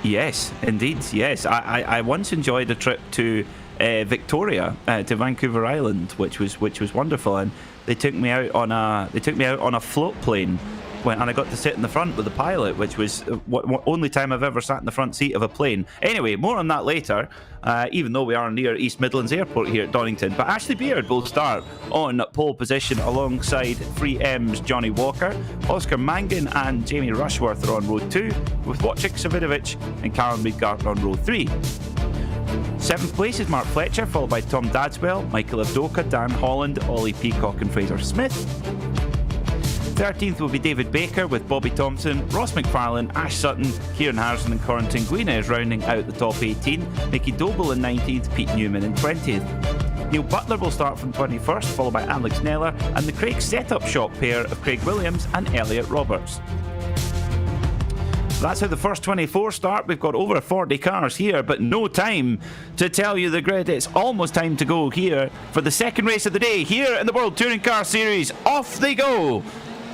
Yes, indeed. Yes, I once enjoyed a trip to Victoria, to Vancouver Island, which was wonderful, and they took me out on a float plane. And I got to sit in the front with the pilot, which was the only time I've ever sat in the front seat of a plane. Anyway, more on that later, even though we are near East Midlands Airport here at Donington. But Ashley Beard will start on pole position alongside 3M's Johnny Walker. Oscar Mangan and Jamie Rushworth are on row 2, with Wojciech Savidovic and Karen Reed-Garten on row 3. 7th place is Mark Fletcher, followed by Tom Dadswell, Michael Avdoka, Dan Holland, Ollie Peacock and Fraser Smith. 13th will be David Baker with Bobby Thompson, Ross McFarlane, Ash Sutton, Kieran Harrison and Corentin Guina is rounding out the top 18. Mickey Doble in 19th, Pete Newman in 20th. Neil Butler will start from 21st, followed by Alex Neller and the Craig Setup Shop pair of Craig Williams and Elliot Roberts. That's how the first 24 start. We've got over 40 cars here, but no time to tell you the grid. It's almost time to go here for the second race of the day here in the World Touring Car Series. Off they go,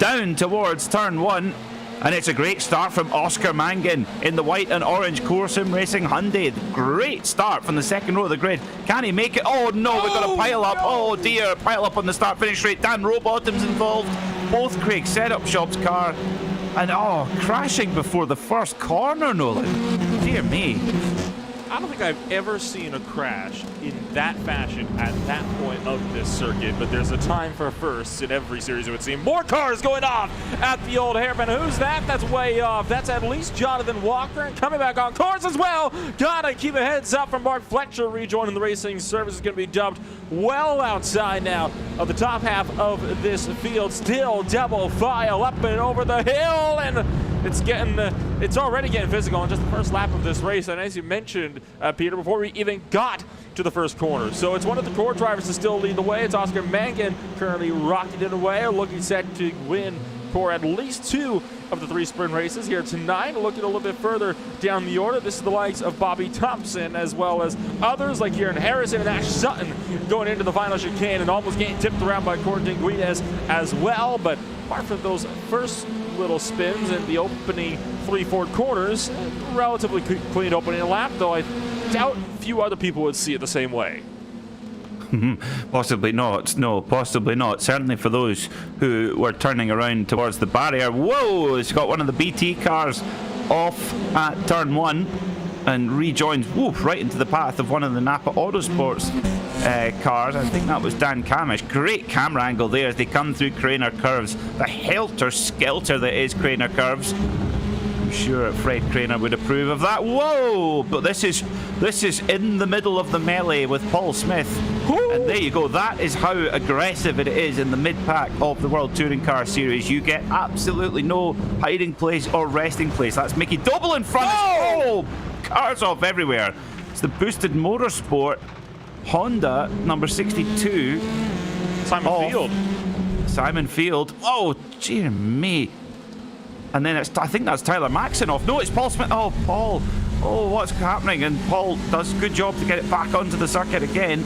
down towards turn 1. And it's a great start from Oscar Mangan in the white and orange Corsim Racing Hyundai. Great start from the second row of the grid. Can he make it? Oh no, we've got a pile up. Oh dear, pile up on the start-finish straight. Dan Rowbottom's involved. Both Craig Setup Shop's car. And crashing before the first corner, Nolan. Dear me. I don't think I've ever seen a crash in that fashion at that point of this circuit, but there's a time for firsts in every series, it would seem. More cars going off at the old hairpin. Who's that? That's way off. That's at least Jonathan Walker, and coming back on course as well. Gotta keep a heads up from Mark Fletcher, rejoining the racing service. Is going to be dumped well outside now of the top half of this field. Still double file up and over the hill, and it's already getting physical in just the first lap of this race. And as you mentioned, Peter, before we even got to the first corner. So it's one of the core drivers to still lead the way. It's Oscar Mangan currently rocking it away, looking set to win for at least 2 of the 3 sprint races here tonight. Looking a little bit further down the order, this is the likes of Bobby Thompson, as well as others like Kieran Harrison and Ash Sutton going into the final chicane and almost getting tipped around by Corentin Guides as well. But apart from those first little spins in the opening 3-4 corners, relatively clean opening lap, though I doubt few other people would see it the same way. Possibly not. No, possibly not. Certainly for those who were turning around towards the barrier. Whoa! It's got one of the BT cars off at turn 1 and rejoins right into the path of one of the Napa Autosports cars. I think that was Dan Camish. Great camera angle there as they come through Craner Curves. The helter-skelter that is Craner Curves. I'm sure Fred Craner would approve of that. Whoa! But this is in the middle of the melee with Paul Smith. And there you go. That is how aggressive it is in the mid-pack of the World Touring Car Series. You get absolutely no hiding place or resting place. That's Mickey Doble in front. Oh! Cars off everywhere. It's the Boosted Motorsport Honda number 62. Simon Field. Oh, dear me. And then I think that's Tyler Maxon off. No, it's Paul Smith. Oh, Paul. Oh, what's happening? And Paul does a good job to get it back onto the circuit again.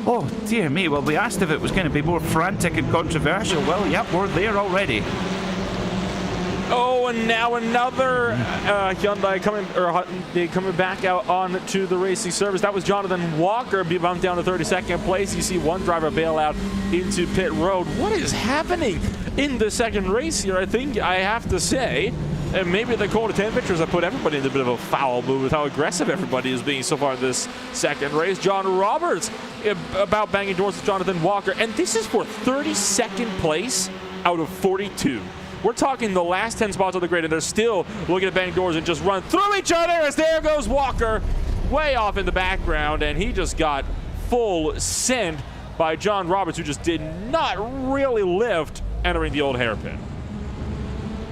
Oh, dear me. Well, we asked if it was going to be more frantic and controversial. Well, yep, we're there already. Oh, and now another Hyundai coming back out onto the racing service. That was Jonathan Walker, be bumped down to 32nd place. You see one driver bail out into pit road. What is happening in the second race here? I think I have to say, and maybe the cold temperatures have put everybody in a bit of a foul mood with how aggressive everybody is being so far in this second race. John Roberts about banging doors with Jonathan Walker, and this is for 32nd place out of 42. We're talking the last 10 spots on the grid, and they're still looking to bang doors and just run through each other as there goes Walker way off in the background, and he just got full sent by John Roberts, who just did not really lift entering the old hairpin.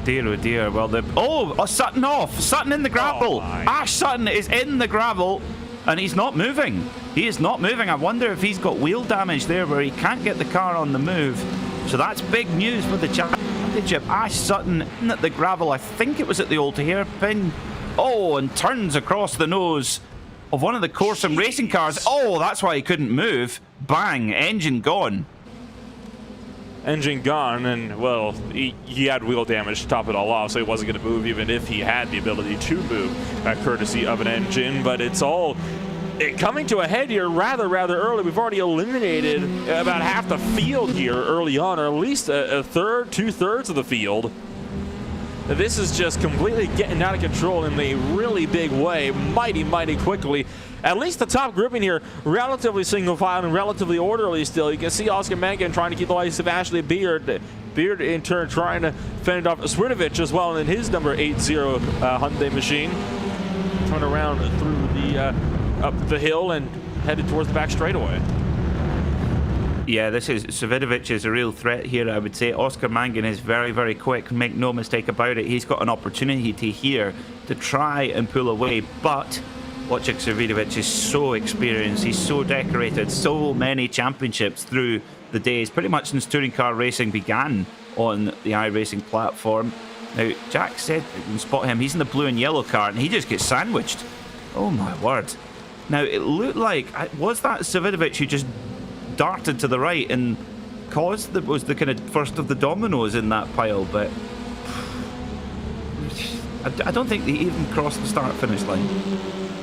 Dear, oh dear. Well, Sutton off. Sutton in the gravel. Ash Sutton is in the gravel, and he's not moving. He is not moving. I wonder if he's got wheel damage there where he can't get the car on the move. So that's big news for the championship. Ash Sutton in at the gravel. I think it was at the old hairpin. Oh, and turns across the nose of one of the Corsim racing cars. Oh, that's why he couldn't move. Bang, engine gone. engine gone, and well, he had wheel damage to top it all off, so he wasn't going to move even if he had the ability to move, courtesy of an engine. But it's all coming to a head here rather early. We've already eliminated about half the field here early on, or at least a third, 2/3 of the field. This is just completely getting out of control in a really big way, mighty quickly. At least the top grouping here, relatively single file and relatively orderly still. You can see Oscar Mangan trying to keep the likes of Ashley Beard. Beard in turn trying to fend off Swinovic as well in his number 80 Hyundai machine. Turn around through the up the hill and headed towards the back straightaway. Yeah, Svinovic is a real threat here, I would say. Oscar Mangan is very quick, make no mistake about it. He's got an opportunity here to try and pull away, but Wojciech Svinovic is so experienced, he's so decorated, so many championships through the days, pretty much since touring car racing began on the iRacing platform. Now, Jack said you can spot him, he's in the blue and yellow car, and he just gets sandwiched. Oh my word. Now, it looked like, was that Svinovic who just darted to the right and was the kind of first of the dominoes in that pile? But I don't think they even crossed the start-finish line.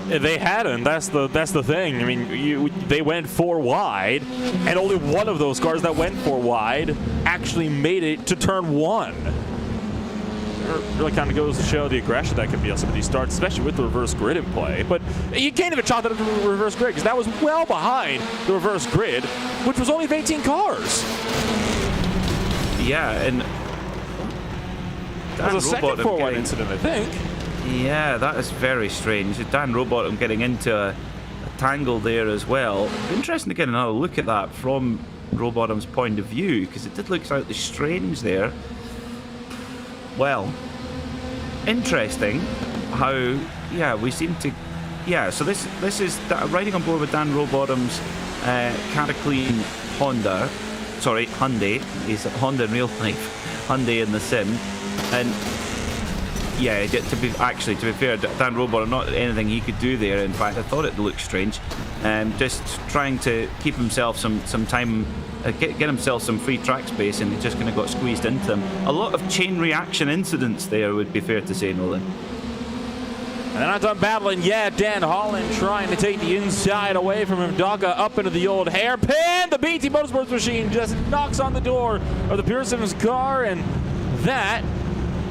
They hadn't. That's the thing. I mean, they went 4 wide, and only one of those cars that went 4 wide actually made it to turn 1. It really kind of goes to show the aggression that could be on some of these starts, especially with the reverse grid in play. But you can't even chalk that up to the reverse grid, because that was well behind the reverse grid, which was only of 18 cars. Yeah, and that was a second 4 wide incident, I think. Yeah, that is very strange. Dan Rowbottom getting into a tangle there as well. Interesting to get another look at that from Rowbottom's point of view, because it did look slightly strange there. Well, interesting how, yeah, we seem to, yeah, so this is riding on board with Dan Rowbottom's Cataclean Hyundai. He's a Honda in real life, Hyundai in the sim. And yeah, to be fair, Dan Rowbottom, not anything he could do there. In fact, I thought it looked strange. Just trying to keep himself some time, get himself some free track space, and he just kind of got squeezed into them. A lot of chain reaction incidents there, would be fair to say, Nolan. And they're not done battling yet. Dan Holland trying to take the inside away from him. Daga up into the old hairpin. The BT Motorsports machine just knocks on the door of the Pearson's car, and that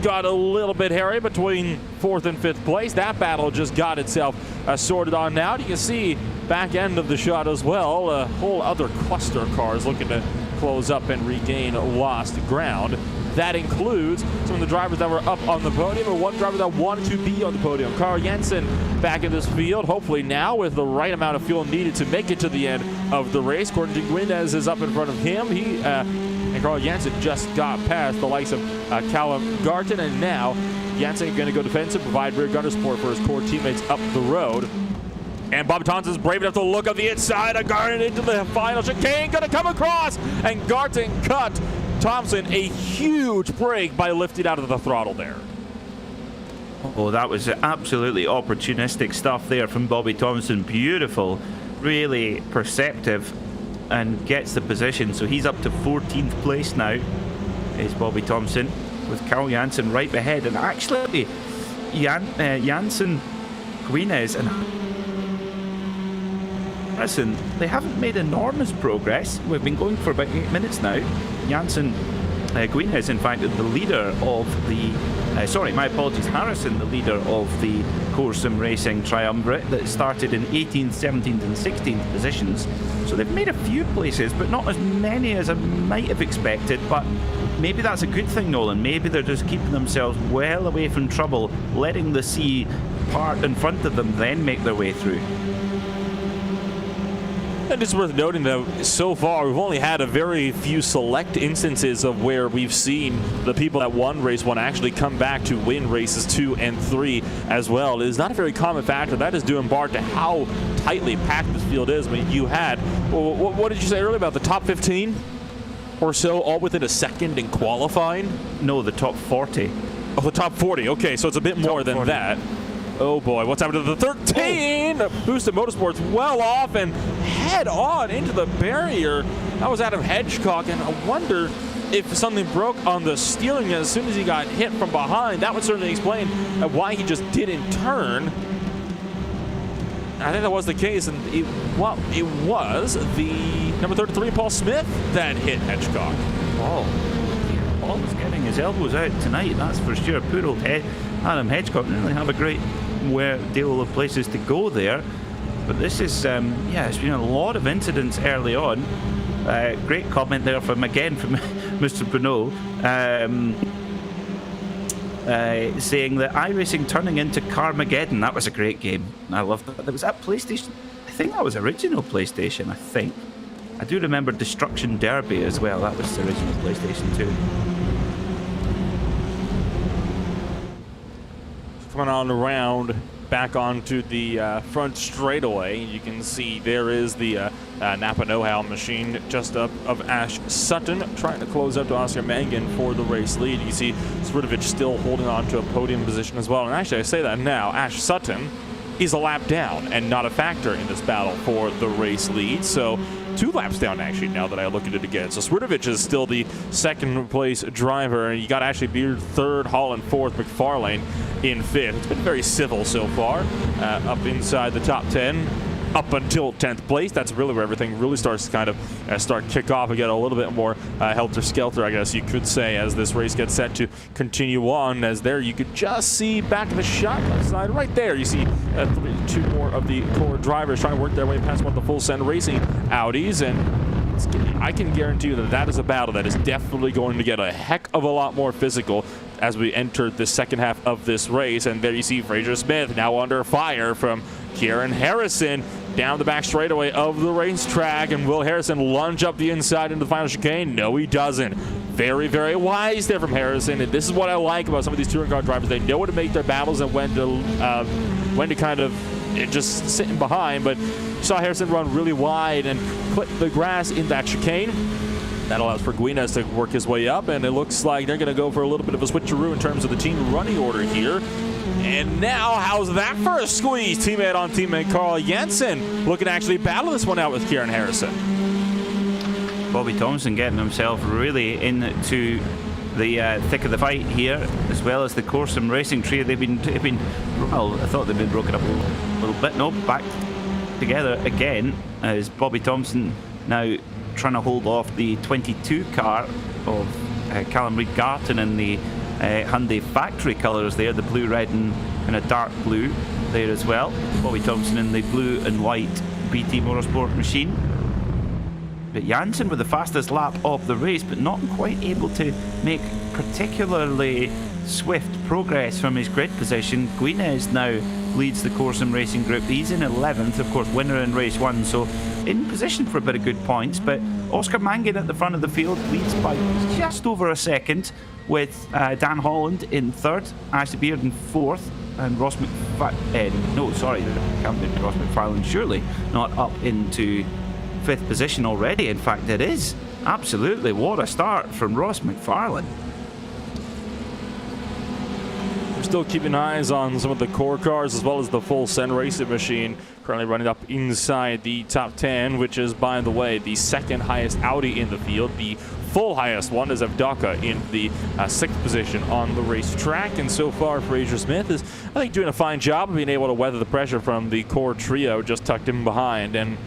got a little bit hairy between 4th and 5th place. That battle just got itself sorted on now. You can see back end of the shot as well. A whole other cluster of cars looking to close up and regain lost ground. That includes some of the drivers that were up on the podium, and one driver that wanted to be on the podium. Carl Jensen back in this field, hopefully now with the right amount of fuel needed to make it to the end of the race. Gordon Guinez is up in front of him. And Carl Jensen just got past the likes of Callum Garton, and now Jensen going to go defensive, provide rear gunner support for his core teammates up the road. And Bob Thompson's brave enough to look up the inside of Garton into the final chicane, going to come across, and Garton cut Thompson a huge break by lifting out of the throttle there. Oh, that was absolutely opportunistic stuff there from Bobby Thompson. Beautiful, really perceptive, and gets the position. So he's up to 14th place now, is Bobby Thompson, with Carl Janssen right ahead. And actually, Janssen, Guinez, and Harrison, they haven't made enormous progress. We've been going for about 8 minutes now. Janssen, Guinez, in fact, the leader of the Harrison, the leader of the Core Sim Racing Triumvirate that started in 18th, 17th and 16th positions. So they've made a few places, but not as many as I might have expected. But maybe that's a good thing, Nolan. Maybe they're just keeping themselves well away from trouble, letting the sea part in front of them, then make their way through. And it's worth noting that so far we've only had a very few select instances of where we've seen the people that won race 1 actually come back to win races 2 and 3 as well. It is not a very common factor. That is due in part to how tightly packed this field is. I mean, you had, what did you say earlier about the top 15 or so, all within a second in qualifying? No, the top 40. Oh, the top 40. Okay, so it's a bit more than 40. That. Oh boy, what's happened to the 13? Oh. Boosted Motorsports well off and head on into the barrier. That was Adam Hedgecock, and I wonder if something broke on the steering as soon as he got hit from behind, that would certainly explain why he just didn't turn. I think that was the case, and it was the number 33, Paul Smith, that hit Hedgecock. Paul was getting his elbows out tonight, that's for sure. Poor old Adam Hedgecock didn't really have a great deal of places to go there. But this is, it's been a lot of incidents early on. Great comment there from Mr. Bruno, saying that iRacing turning into Carmageddon. That was a great game. I loved that. That was at PlayStation. I think that was original PlayStation, I think. I do remember Destruction Derby as well. That was the original PlayStation 2. Coming on around back onto the front straightaway, you can see there is the Napa Know-How machine just up of Ash Sutton trying to close up to Oscar Mangan for the race lead. You see Svrdovic still holding on to a podium position as well. And actually, I say that now, Ash Sutton is a lap down and not a factor in this battle for the race lead. So 2 laps down, actually, now that I look at it again. So Svrdovic is still the second place driver, and you got Ashley Beard third, Holland fourth, McFarlane in fifth. It's been very civil so far, up inside the top 10. Up until 10th place, that's really where everything really starts to kind of start kick off and get a little bit more helter-skelter, I guess you could say, as this race gets set to continue on. As there you could just see back of the shot left side, right there, you see 2 more of the core drivers trying to work their way past one of the Full Send Racing Audis, and I can guarantee you that that is a battle that is definitely going to get a heck of a lot more physical as we enter the second half of this race. And there you see Fraser Smith now under fire from Kieran Harrison down the back straightaway of the racetrack, and will Harrison lunge up the inside into the final chicane? No, he doesn't. Very, very wise there from Harrison, and this is what I like about some of these touring car drivers. They know how to make their battles and when to kind of just sitting behind. But you saw Harrison run really wide and clip the grass in that chicane. That allows for Guinness to work his way up, and it looks like they're going to go for a little bit of a switcheroo in terms of the team running order here. And now, how's that for a squeeze? Teammate on teammate Carl Jensen looking to actually battle this one out with Kieran Harrison. Bobby Thompson getting himself really into the thick of the fight here, as well as the Corsom Racing trio. They've been well, I thought they'd been broken up a little bit. No, back together again as Bobby Thompson now trying to hold off the 22 car of Callum Reid Garton in the Hyundai factory colours there, the blue, red and a dark blue there as well. Bobby Thompson in the blue and white BT Motorsport machine. But Janssen with the fastest lap of the race, but not quite able to make particularly swift progress from his grid position. Guinness now leads the Corsom Racing Group. He's in 11th, of course, winner in race 1, so in position for a bit of good points. But Oscar Mangan at the front of the field leads by just over a second, with Dan Holland in 3rd, Ashley Beard in 4th, and Ross can't be Ross McFarlane, surely not up into 5th position already. In fact, it is. Absolutely, what a start from Ross McFarlane. We're still keeping eyes on some of the core cars as well as the Full Send Racing machine, currently running up inside the top 10, which is, by the way, the 2nd highest Audi in the field. The full highest one is Avdaka in the 6th position on the racetrack. And so far, Fraser Smith is, I think, doing a fine job of being able to weather the pressure from the core trio just tucked in behind. And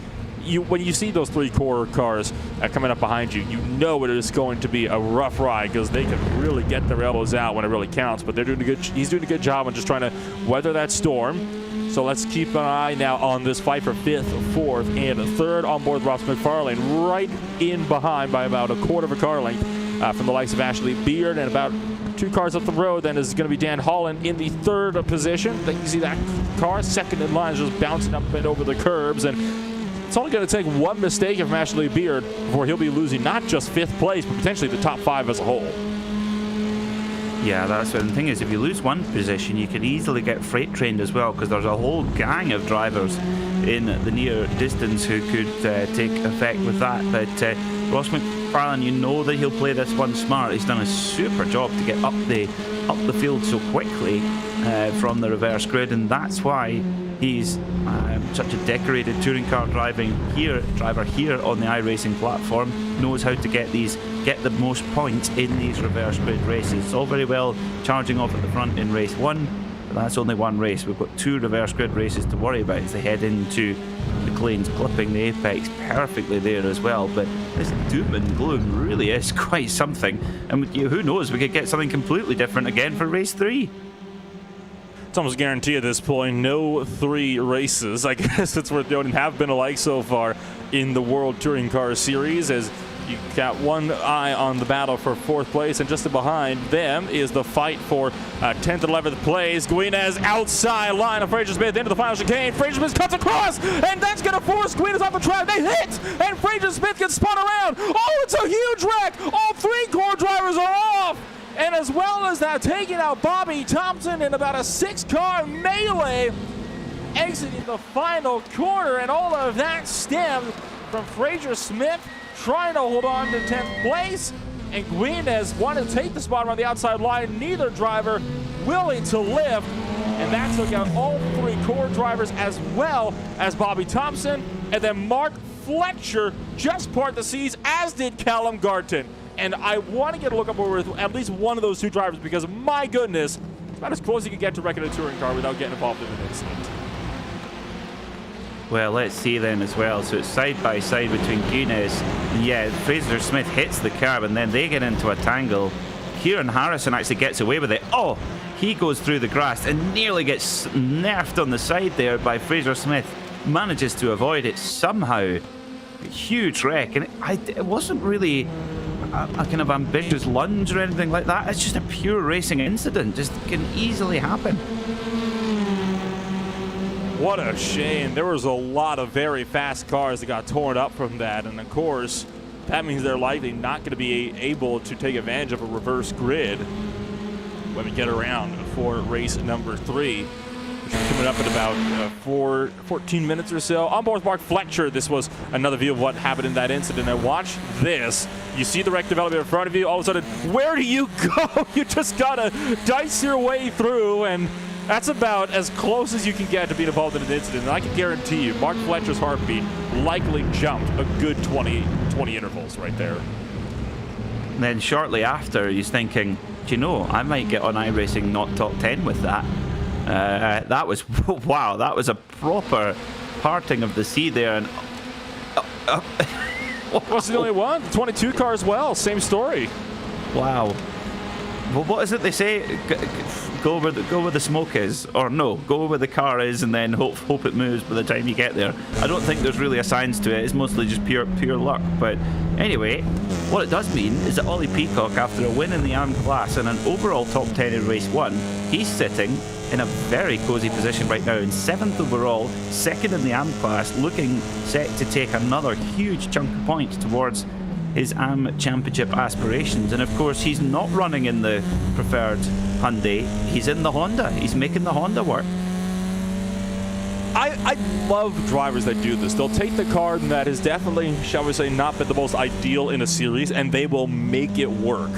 when you see those 3 core cars coming up behind you, you know it is going to be a rough ride, because they can really get their elbows out when it really counts. But he's doing a good job on just trying to weather that storm. So let's keep an eye now on this fight for 5th, 4th, and 3rd on board Ross McFarlane, right in behind by about a quarter of a car length from the likes of Ashley Beard, and about 2 cars up the road then is going to be Dan Holland in the 3rd position. Then you see that car second in line is just bouncing up and over the curbs, and it's only going to take one mistake from Ashley Beard before he'll be losing not just 5th place, but potentially the top 5 as a whole. Yeah, that's what the thing is. If you lose one position, you can easily get freight trained as well, because there's a whole gang of drivers in the near distance who could take effect with that. But Ross McFarlane, you know that he'll play this one smart. He's done a super job to get up the up the field so quickly from the reverse grid, and that's why he's such a decorated touring car driver here on the iRacing platform. Knows how to get the most points in these reverse grid races. It's all very well charging off at the front in race 1, but that's only one race. We've got 2 reverse grid races to worry about as they head into the Clanes, clipping the apex perfectly there as well. But this doom and gloom really is quite something, and who knows, we could get something completely different again for race 3. It's almost guaranteed at this point. No 3 races, I guess it's worth noting, have been alike so far in the World Touring Car Series, as you got one eye on the battle for 4th place, and just behind them is the fight for 10th and 11th place. Guinness outside line of Fraser Smith into the final chicane. Fraser Smith cuts across, and that's going to force Guinness off the track. They hit, and Fraser Smith gets spun around. Oh, it's a huge wreck. All 3 core drivers are off. And as well as that, taking out Bobby Thompson in about a 6-car melee, exiting the final corner, and all of that stemmed from Fraser Smith trying to hold on to 10th place, and Guinness wanted to take the spot around the outside line. Neither driver willing to lift, and that took out all 3 core drivers as well as Bobby Thompson, and then Mark Fletcher just parted the seas, as did Callum Garton. And I want to get a look up over at least one of those 2 drivers, because my goodness, it's about as close as you can get to wrecking a touring car without getting involved in an incident. Well, let's see then as well. So it's side by side between Guinness, and yeah, Fraser Smith hits the curb, and then they get into a tangle. Kieran Harrison actually gets away with it. Oh, he goes through the grass and nearly gets nerfed on the side there by Fraser Smith. Manages to avoid it somehow. Huge wreck, and it wasn't really a kind of ambitious lunge or anything like that. It's just a pure racing incident. Just can easily happen. What a shame. There was a lot of very fast cars that got torn up from that, and of course that means they're likely not going to be able to take advantage of a reverse grid when we get around for race number 3, which is coming up in about 14 minutes or so. On board with Mark Fletcher, this was another view of what happened in that incident. And watch this. You see the wreck development in front of you. All of a sudden, where do you go? You just got to dice your way through, and that's about as close as you can get to being involved in an incident. And I can guarantee you, Mark Fletcher's heartbeat likely jumped a good 20 intervals right there. And then shortly after, he's thinking, do you know, I might get on iRacing not top 10 with that. That was, wow, that was a proper parting of the sea there. And What's the only one? The 22 car as well, same story. Wow. Well, what is it they say? Go where the smoke is, or no, go where the car is, and then hope it moves by the time you get there. I don't think there's really a science to it. It's mostly just pure luck. But anyway, what it does mean is that Ollie Peacock, after a win in the ARM class and an overall top 10 in race 1, he's sitting in a very cosy position right now in 7th overall, 2nd in the AM class, looking set to take another huge chunk of points towards his AM Championship aspirations. And of course, he's not running in the preferred Hyundai, he's in the Honda. He's making the Honda work. I love drivers that do this. They'll take the car that has definitely, shall we say, not been the most ideal in a series, and they will make it work.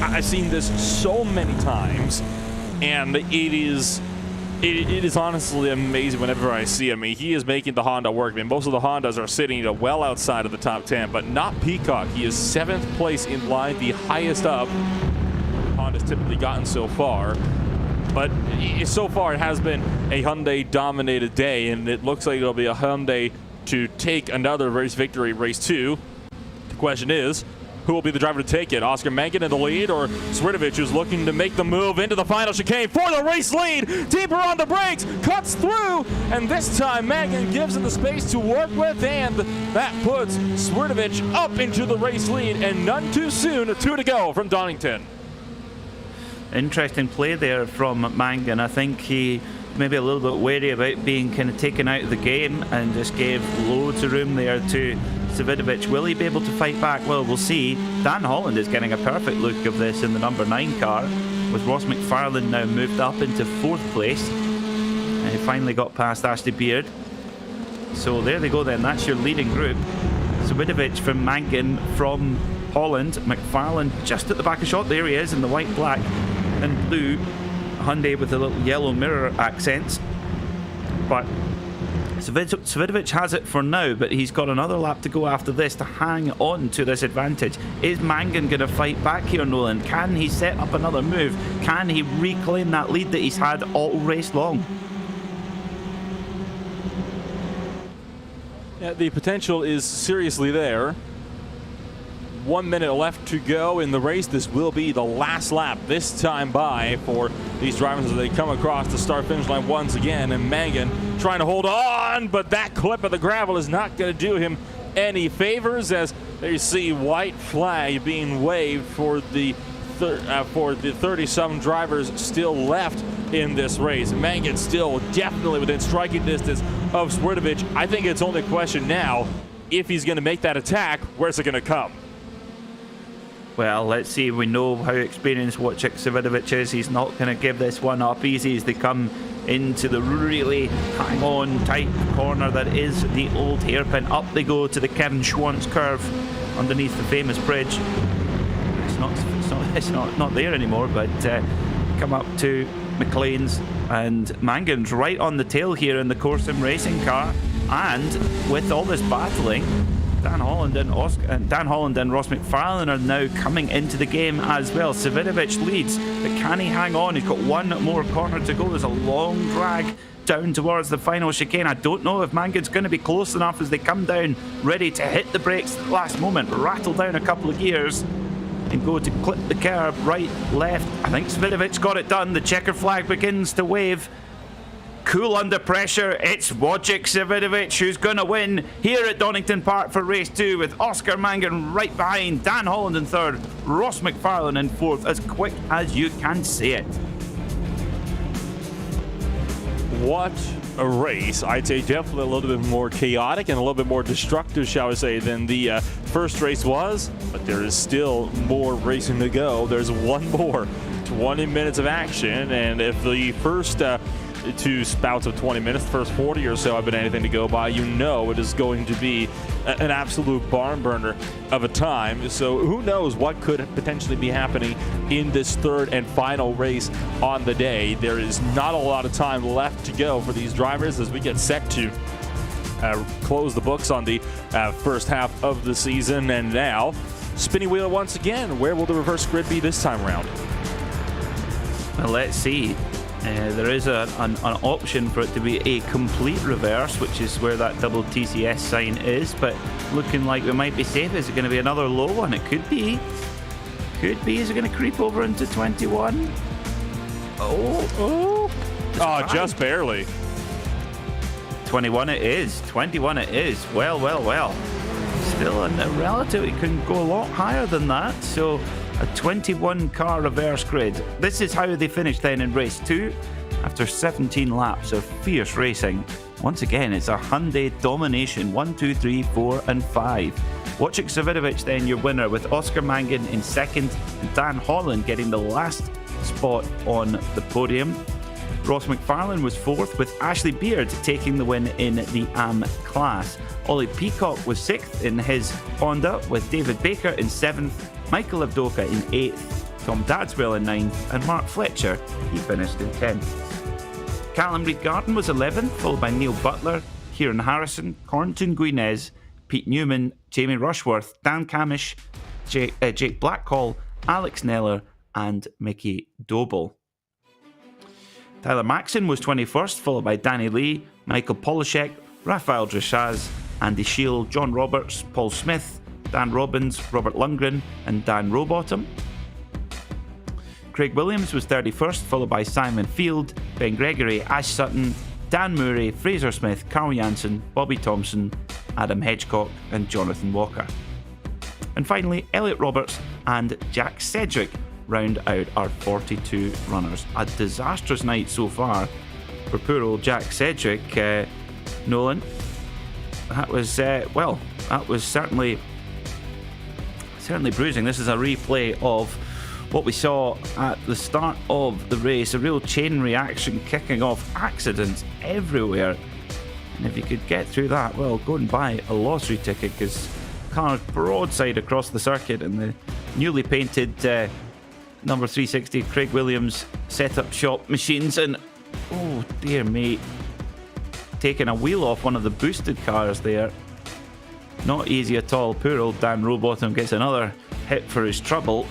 I've seen this so many times, and it is honestly amazing whenever I see him. I mean, he is making the Honda work. I mean, most of the Hondas are sitting well outside of the top 10, but not Peacock. He is 7th place in line, the highest up Honda's typically gotten so far. But so far, it has been a Hyundai-dominated day, and it looks like it'll be a Hyundai to take another race victory, race 2. The question is, who will be the driver to take it? Oscar Mankin in the lead, or Swirdovich, who's looking to make the move into the final chicane for the race lead? Deeper on the brakes, cuts through, and this time Mankin gives him the space to work with, and that puts Swirdovich up into the race lead, and none too soon. 2 to go from Donington. Interesting play there from Mangan. I think he maybe a little bit wary about being kind of taken out of the game and just gave loads of room there to Swirdovich. Will he be able to fight back? Well, we'll see. Dan Holland is getting a perfect look of this in the number 9 car, with Ross McFarlane now moved up into 4th place. And he finally got past Ashley Beard. So there they go then. That's your leading group. Swirdovich from Mangan from Holland. McFarlane just at the back of shot. There he is in the white-black and blue Hyundai with the little yellow mirror accents. But Svidovic has it for now, but he's got another lap to go after this to hang on to this advantage. Is Mangan going to fight back here, Nolan? Can he set up another move? Can he reclaim that lead that he's had all race long? Yeah, the potential is seriously there. 1 minute left to go in the race. This will be the last lap this time by for these drivers as they come across the start-finish line once again. And Mangan trying to hold on, but that clip of the gravel is not going to do him any favors, as they see white flag being waved for the 30-some drivers still left in this race. Mangan still definitely within striking distance of Svidovic. I think it's only a question now, if he's going to make that attack, where's it going to come? Well, let's see. We know how experienced Wojciech Svidovic is. He's not going to give this one up easy as they come into the really hang-on tight corner that is the old hairpin. Up they go to the Kevin Schwantz curve underneath the famous bridge. It's not there anymore, but come up to McLean's, and Mangan's right on the tail here in the Corsim racing car. And with all this battling, Dan Holland and Ross McFarlane are now coming into the game as well. Svidovic leads, but can he hang on? He's got one more corner to go. There's a long drag down towards the final chicane. I don't know if Mangan's going to be close enough as they come down, ready to hit the brakes at the last moment, rattle down a couple of gears and go to clip the curb right, left. I think Svidovic got it done. The checker flag begins to wave. Cool under pressure, it's Wojciech Svidovic who's going to win here at Donington Park for race 2, with Oscar Mangan right behind, Dan Holland in third, Ross McFarlane in fourth, as quick as you can see it. What a race. I'd say definitely a little bit more chaotic and a little bit more destructive, shall we say, than the first race was, but there is still more racing to go. There's one more 20 minutes of action, and if the first two spouts of 20 minutes, the first 40 or so have been anything to go by, you know it is going to be an absolute barn burner of a time. So who knows what could potentially be happening in this third and final race on the day. There is not a lot of time left to go for these drivers as we get set to close the books on the first half of the season. And now, spinning wheel once again. Where will the reverse grid be this time around? Well, let's see. There is an option for it to be a complete reverse, which is where that double TCS sign is, but looking like we might be safe. Is it going to be another low one? It could be. Could be. Is it going to creep over into 21? Oh, just barely. 21 it is. 21 it is. Well. Still in a relative, it can go a lot higher than that, so a 21 car reverse grid. This is how they finished then in race 2 after 17 laps of fierce racing. Once again, it's a Hyundai domination. 1, 2, 3, 4 and 5. Wojciech Svidovic then your winner, with Oscar Mangan in second and Dan Holland getting the last spot on the podium. Ross McFarlane was fourth, with Ashley Beard taking the win in the AM class. Ollie Peacock was sixth in his Honda, with David Baker in seventh, Michael Avdoka in 8th, Tom Dadswell in 9th, and Mark Fletcher, he finished in 10th. Callum Reed-Garden was 11th, followed by Neil Butler, Kieran Harrison, Cornton Guinez, Pete Newman, Jamie Rushworth, Dan Camish, Jake Blackhall, Alex Neller, and Mickey Doble. Tyler Maxson was 21st, followed by Danny Lee, Michael Polishek, Rafael Dreshaz, Andy Shield, John Roberts, Paul Smith, Dan Robbins, Robert Lundgren, and Dan Rowbottom. Craig Williams was 31st, followed by Simon Field, Ben Gregory, Ash Sutton, Dan Murray, Fraser Smith, Carl Jansen, Bobby Thompson, Adam Hedgecock, and Jonathan Walker. And finally, Elliot Roberts and Jack Sedgwick round out our 42 runners. A disastrous night so far for poor old Jack Sedgwick. Nolan, that was certainly bruising. This is a replay of what we saw at the start of the race, a real chain reaction kicking off, accidents everywhere. And if you could get through that, well, go and buy a lottery ticket, because cars broadside across the circuit, and the newly painted number 360 Craig Williams setup shop machines, and oh dear me, taking a wheel off one of the boosted cars there. Not easy at all. Poor old Dan Rowbottom gets another hit for his trouble.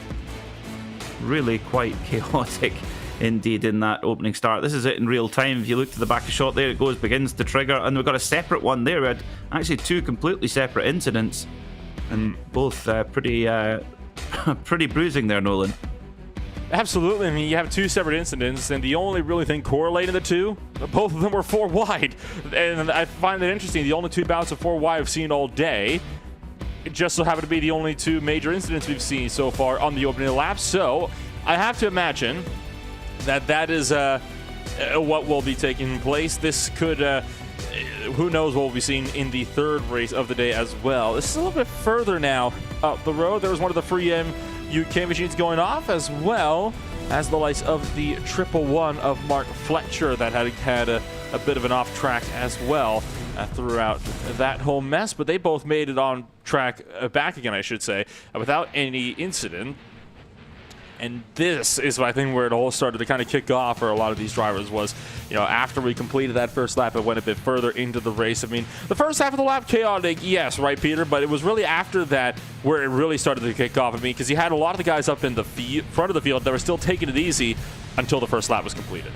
Really quite chaotic indeed in that opening start. This is it in real time. If you look to the back of the shot there, it goes, begins to trigger, and we've got a separate one there. We had actually two completely separate incidents, and both pretty pretty bruising there, Nolan. Absolutely. I mean, you have two separate incidents, and the only really thing correlating the two, both of them were 4 wide. And I find that interesting. The only two bouts of 4 wide I've seen all day, it just so happen to be the only two major incidents we've seen so far on the opening lap. So I have to imagine that that is what will be taking place. This could, who knows what we'll be seeing in the third race of the day as well. This is a little bit further now up the road. There was one of the free UK machines going off, as well as the likes of the 111 of Mark Fletcher that had a bit of an off track as well throughout that whole mess. But they both made it on track, back again, I should say, without any incident. And this is, I think, where it all started to kind of kick off for a lot of these drivers was, you know, after we completed that first lap, it went a bit further into the race. I mean, the first half of the lap, chaotic, yes, right, Peter? But it was really after that where it really started to kick off. I mean, because you had a lot of the guys up in the front of the field that were still taking it easy until the first lap was completed.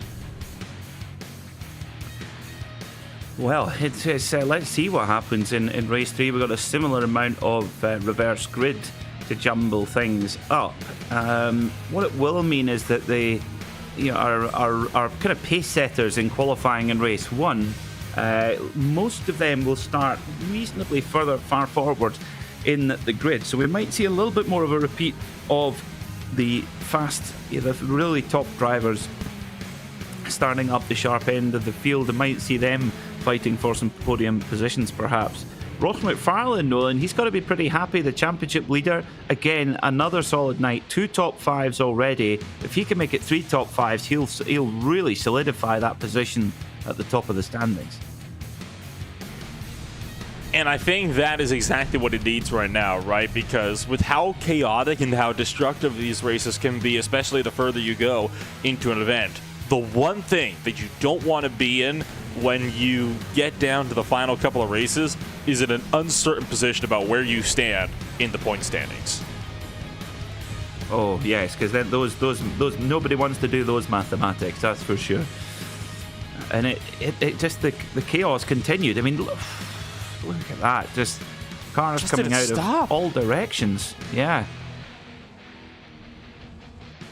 Well, it's let's see what happens in race 3. We've got a similar amount of reverse grid to jumble things up. What it will mean is that they, you know, are kind of pace setters in qualifying in race 1. Most of them will start reasonably far forward in the grid, so we might see a little bit more of a repeat of the fast, the really top drivers starting up the sharp end of the field. And might see them fighting for some podium positions perhaps. Ross McFarlane, Nolan, he's got to be pretty happy. The championship leader, again, another solid night. 2 top 5s already. If he can make it 3 top 5s, he'll really solidify that position at the top of the standings. And I think that is exactly what it needs right now, right? Because with how chaotic and how destructive these races can be, especially the further you go into an event, the one thing that you don't want to be in when you get down to the final couple of races is in an uncertain position about where you stand in the point standings. Oh yes, because then those nobody wants to do those mathematics, that's for sure. And it just the chaos continued. I mean, look at that, just cars just coming out of all directions. Yeah.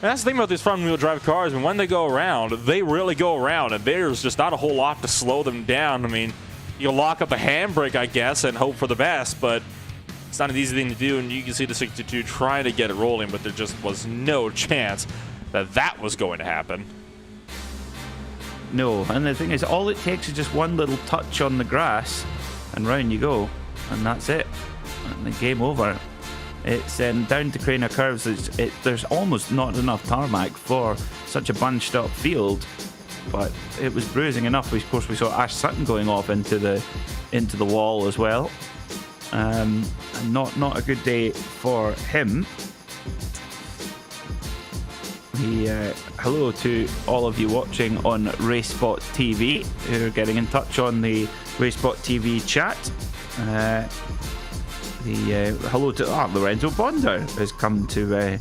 And that's the thing about these front-wheel drive cars. I mean, when they go around, they really go around, and there's just not a whole lot to slow them down. I mean, you lock up the handbrake, I guess, and hope for the best, but it's not an easy thing to do, and you can see the 62 trying to get it rolling, but there just was no chance that that was going to happen. No, and the thing is, all it takes is just one little touch on the grass, and round you go, and that's it. And the game over. It's down to Craner curves. There's almost not enough tarmac for such a bunched up field, but it was bruising enough. Of course, we saw Ash Sutton going off into the wall as well. And not a good day for him. Hello to all of you watching on RaceSpotTV who are getting in touch on the RaceSpotTV chat. Hello to Lorenzo Bonder has come to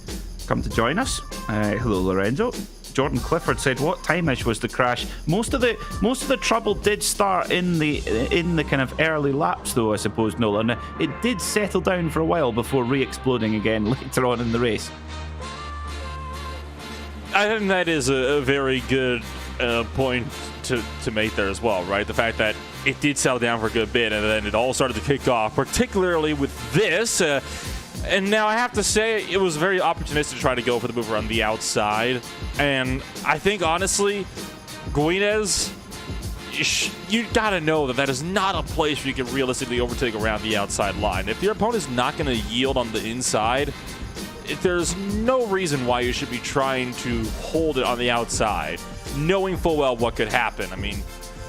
join us. Hello, Lorenzo. Jordan Clifford said, "What time-ish was the crash?" Most of the trouble did start in the kind of early laps, though, I suppose, Nolan. It did settle down for a while before re-exploding again later on in the race. I think that is a very good point to make there as well, right? The fact that it did settle down for a good bit, and then it all started to kick off, particularly with this. And now I have to say, it was very opportunistic to try to go for the move around the outside. And I think, honestly, Guinez, you got to know that is not a place where you can realistically overtake around the outside line. If your opponent is not going to yield on the inside, there's no reason why you should be trying to hold it on the outside, knowing full well what could happen. I mean,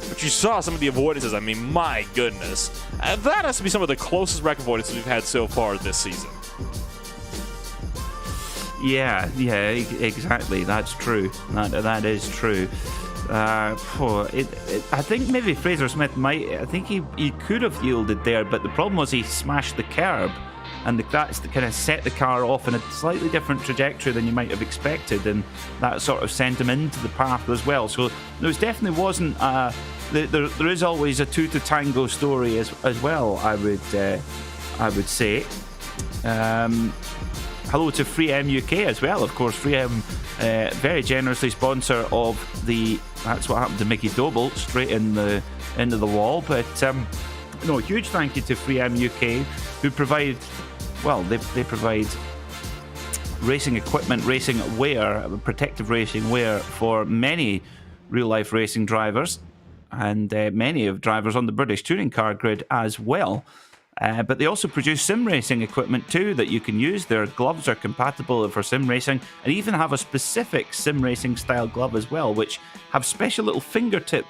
but you saw some of the avoidances. I mean, my goodness. That has to be some of the closest wreck avoidances we've had so far this season. Exactly. That's true. That is true. I think maybe Fraser Smith I think he could have yielded there, but the problem was he smashed the curb, and that's the kind of set the car off in a slightly different trajectory than you might have expected, and that sort of sent him into the path as well. So there definitely wasn't. There is always a two to tango story as well. I would say. Hello to FreeM UK as well. Of course, FreeM very generously sponsor of the. That's what happened to Mickey Doble, straight into the wall. But huge thank you to FreeM UK, who provide. Well, they provide racing equipment, racing wear, protective racing wear for many real-life racing drivers, and many of drivers on the British touring car grid as well. But they also produce sim racing equipment too that you can use. Their gloves are compatible for sim racing, and even have a specific sim racing style glove as well, which have special little fingertip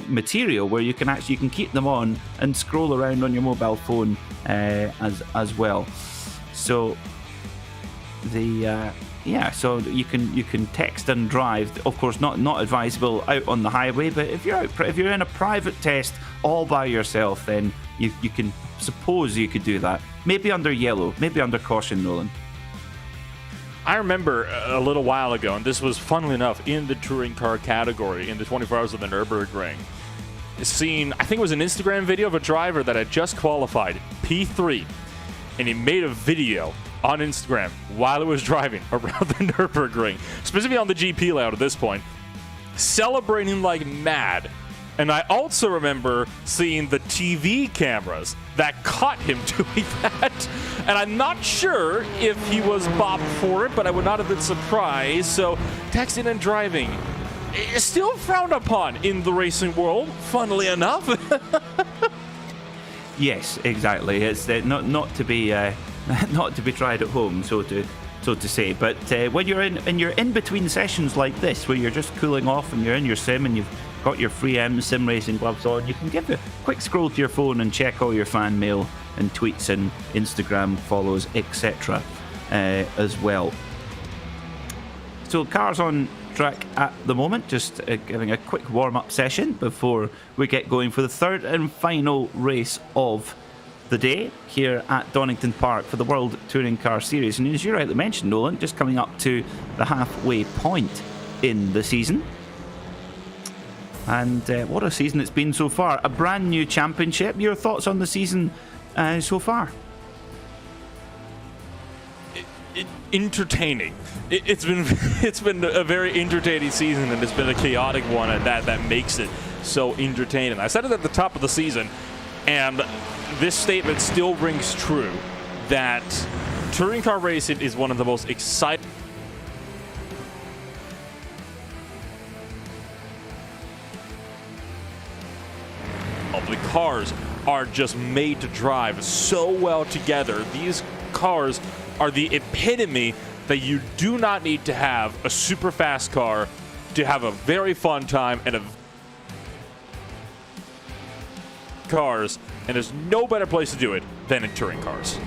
material where you can keep them on and scroll around on your mobile phone as well. So so you can text and drive. Of course, not advisable out on the highway, but if you're in a private test all by yourself, then you can suppose you could do that. Maybe under yellow, maybe under caution, Nolan. I remember a little while ago, and this was, funnily enough, in the touring car category in the 24 Hours of the Nürburgring, seeing, I think it was an Instagram video of a driver that had just qualified P3, and he made a video on Instagram while it was driving around the Nürburgring, specifically on the GP layout at this point, celebrating like mad. And I also remember seeing the TV cameras that caught him doing that. And I'm not sure if he was bopped for it, but I would not have been surprised. So texting and driving is still frowned upon in the racing world, funnily enough. Yes, exactly. It's not to be tried at home, so to say. But when you're in between sessions like this, where you're just cooling off and you're in your sim and you've got your FreeM sim racing gloves on, you can give a quick scroll to your phone and check all your fan mail and tweets and Instagram follows, etc. As well. So cars on track at the moment, just giving a quick warm-up session before we get going for the third and final race of the day here at Donington Park for the World Touring Car Series. And as you rightly mentioned, Nolan, just coming up to the halfway point in the season. And what a season it's been so far. A brand new championship. Your thoughts on the season so far? Entertaining. It's been a very entertaining season, and it's been a chaotic one, and that makes it so entertaining. I said it at the top of the season, and this statement still rings true, that touring car racing is one of the most exciting the cars are just made to drive so well together. These cars are the epitome that you do not need to have a super fast car to have a very fun time and cars, and there's no better place to do it than in touring cars.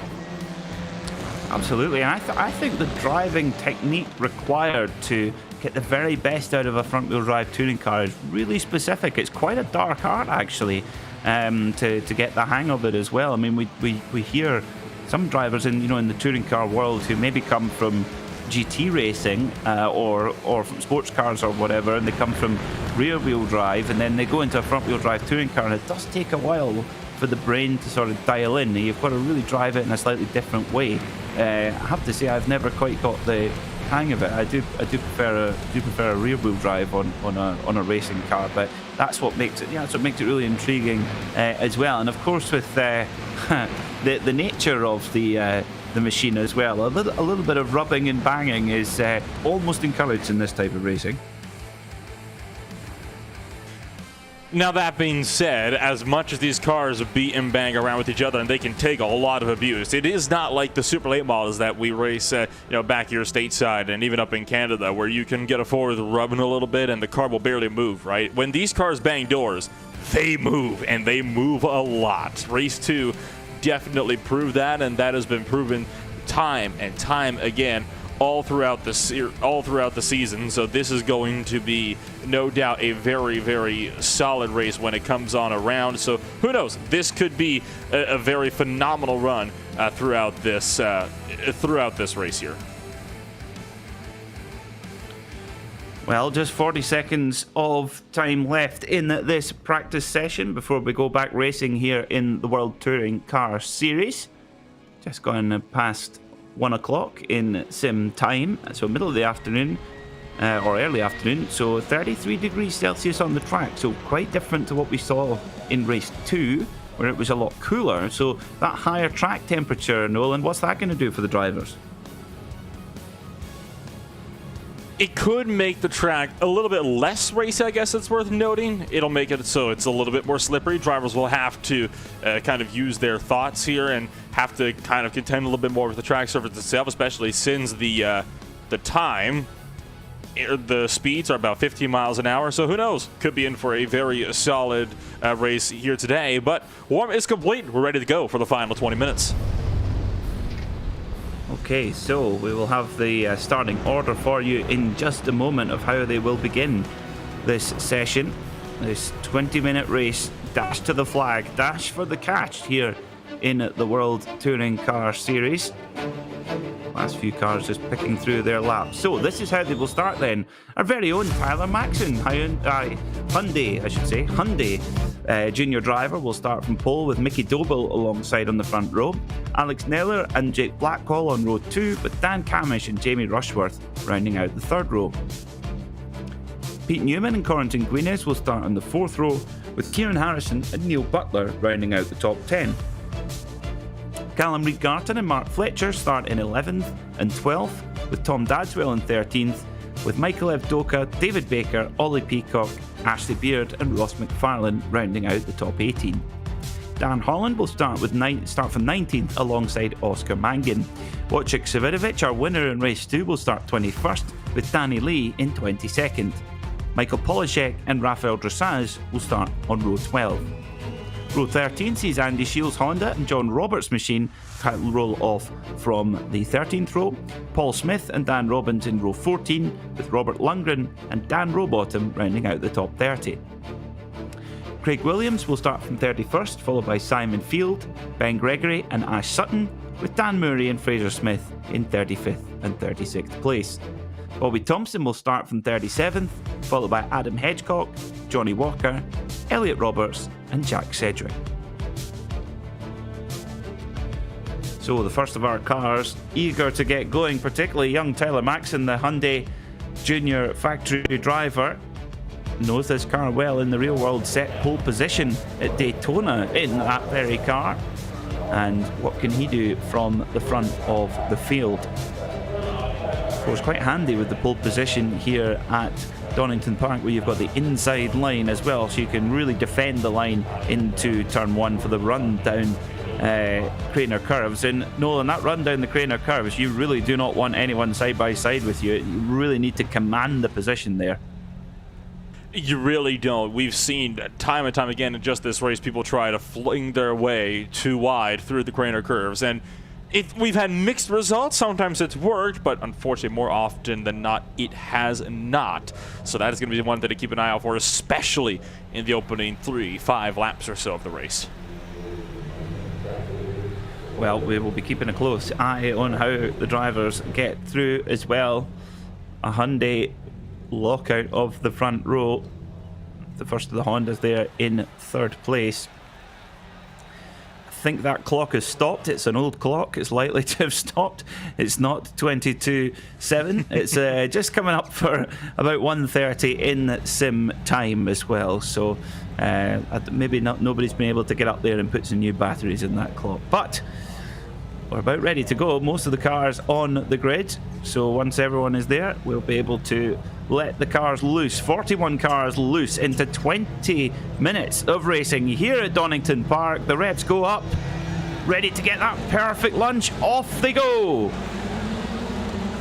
Absolutely, and I think the driving technique required to get the very best out of a front-wheel drive touring car is really specific. It's quite a dark art, actually, to get the hang of it as well. I mean, we hear some drivers in the touring car world who maybe come from GT racing or from sports cars or whatever, and they come from rear-wheel drive, and then they go into a front-wheel drive touring car, and it does take a while for the brain to sort of dial in. You've got to really drive it in a slightly different way. I have to say, I've never quite got the hang of it. I do prefer a rear wheel drive on a racing car, but that's what makes it really intriguing as well. And of course, with the nature of the machine as well, a little bit of rubbing and banging is almost encouraged in this type of racing. Now, that being said, as much as these cars beat and bang around with each other and they can take a lot of abuse, it is not like the Super Late models that we race back here stateside and even up in Canada, where you can get a forward rubbing a little bit and the car will barely move, right? When these cars bang doors, they move, and they move a lot. Race 2 definitely proved that, and that has been proven time and time again all throughout the season. So this is going to be no doubt a very, very solid race when it comes on around. So who knows? This could be a very phenomenal run throughout this race here. Well, just 40 seconds of time left in this practice session before we go back racing here in the World Touring Car Series. Just gone past 1 o'clock in sim time, so middle of the afternoon, or early afternoon, so 33 degrees Celsius on the track, so quite different to what we saw in race 2, where it was a lot cooler. So that higher track temperature, Nolan, what's that going to do for the drivers? It could make the track a little bit less racy, I guess it's worth noting. It'll make it so it's a little bit more slippery. Drivers will have to kind of use their thoughts here and have to kind of contend a little bit more with the track surface itself, especially since the speeds are about 15 miles an hour. So who knows? Could be in for a very solid race here today. But warm is complete. We're ready to go for the final 20 minutes. Okay, so we will have the starting order for you in just a moment of how they will begin this session. This 20-minute race, dash to the flag, dash for the catch here in the World Touring Car Series. Last few cars just picking through their laps. So this is how they will start then. Our very own Tyler Maxson, Hyundai junior driver, will start from pole with Mickey Dobell alongside on the front row. Alex Neller and Jake Blackwell on row 2, with Dan Camish and Jamie Rushworth rounding out the third row. Pete Newman and Corentin Guinness will start on the fourth row, with Kieran Harrison and Neil Butler rounding out the top 10. Callum Reed-Garton and Mark Fletcher start in 11th and 12th, with Tom Dadswell in 13th, with Michael Evdoka, David Baker, Ollie Peacock, Ashley Beard and Ross McFarlane rounding out the top 18. Dan Holland will start from 19th alongside Oscar Mangin. Wojciech Savidovic, our winner in race 2, will start 21st, with Danny Lee in 22nd. Michael Polishek and Rafael Dressage will start on row 12. Row 13 sees Andy Shields Honda and John Roberts' machine roll off from the 13th row. Paul Smith and Dan Robbins in row 14, with Robert Lundgren and Dan Rowbottom rounding out the top 30. Craig Williams will start from 31st, followed by Simon Field, Ben Gregory and Ash Sutton, with Dan Murray and Fraser Smith in 35th and 36th place. Bobby Thompson will start from 37th, followed by Adam Hedgecock, Johnny Walker, Elliot Roberts and Jack Sedgwick. So the first of our cars eager to get going, particularly young Tyler Maxson, the Hyundai junior factory driver, knows this car well in the real world, set pole position at Daytona in that very car. And what can he do from the front of the field? Of course, quite handy with the pole position here at Donington Park, where you've got the inside line as well, so you can really defend the line into turn 1 for the run down Craner curves. And Nolan, that run down the Craner curves, you really do not want anyone side by side with you. You really need to command the position there. You really don't. We've seen time and time again in just this race, people try to fling their way too wide through the Craner curves, and we've had mixed results. Sometimes it's worked, but unfortunately more often than not it has not. So that is going to be one thing to keep an eye out for, especially in the opening 3-5 laps or so of the race. Well, we will be keeping a close eye on how the drivers get through as well. A Hyundai lockout of the front row. The first of the Hondas there in third place. I think that clock has stopped. It's an old clock. It's likely to have stopped. It's not 22:07. It's just coming up for about 1:30 in sim time as well. So maybe nobody's been able to get up there and put some new batteries in that clock. But we're about ready to go. Most of the cars on the grid. So once everyone is there, we'll be able to let the cars loose. 41 cars loose into 20 minutes of racing here at Donington Park. The revs go up, ready to get that perfect lunge. Off they go.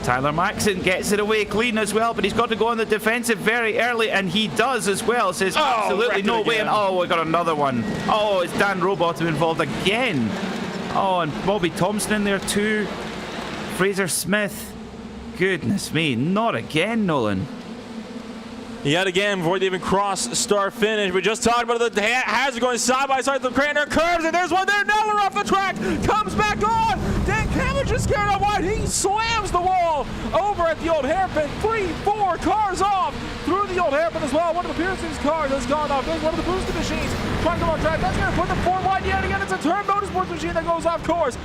Tyler Maxson gets it away clean as well, but he's got to go on the defensive very early, and he does as well. Says absolutely no way. And oh, we got another one. Oh, it's Dan Rowbottom involved again. Oh, and Bobby Thompson in there too. Fraser Smith. goodness me, not again, Nolan. Yet again, before they even cross start finish, we just talked about the hazard going side by side. The Craner curves, and there's one there. Now we're off the track. Comes back on. Dan Cameron just scared out wide. He slams the wall over at the old hairpin. 3-4 cars off through the old hairpin as well. One of the Pearson's cars has gone off. There's one of the boosted machines trying to come on track. That's going to put them 4 wide yet again. It's a Turn Motorsports machine that goes off course.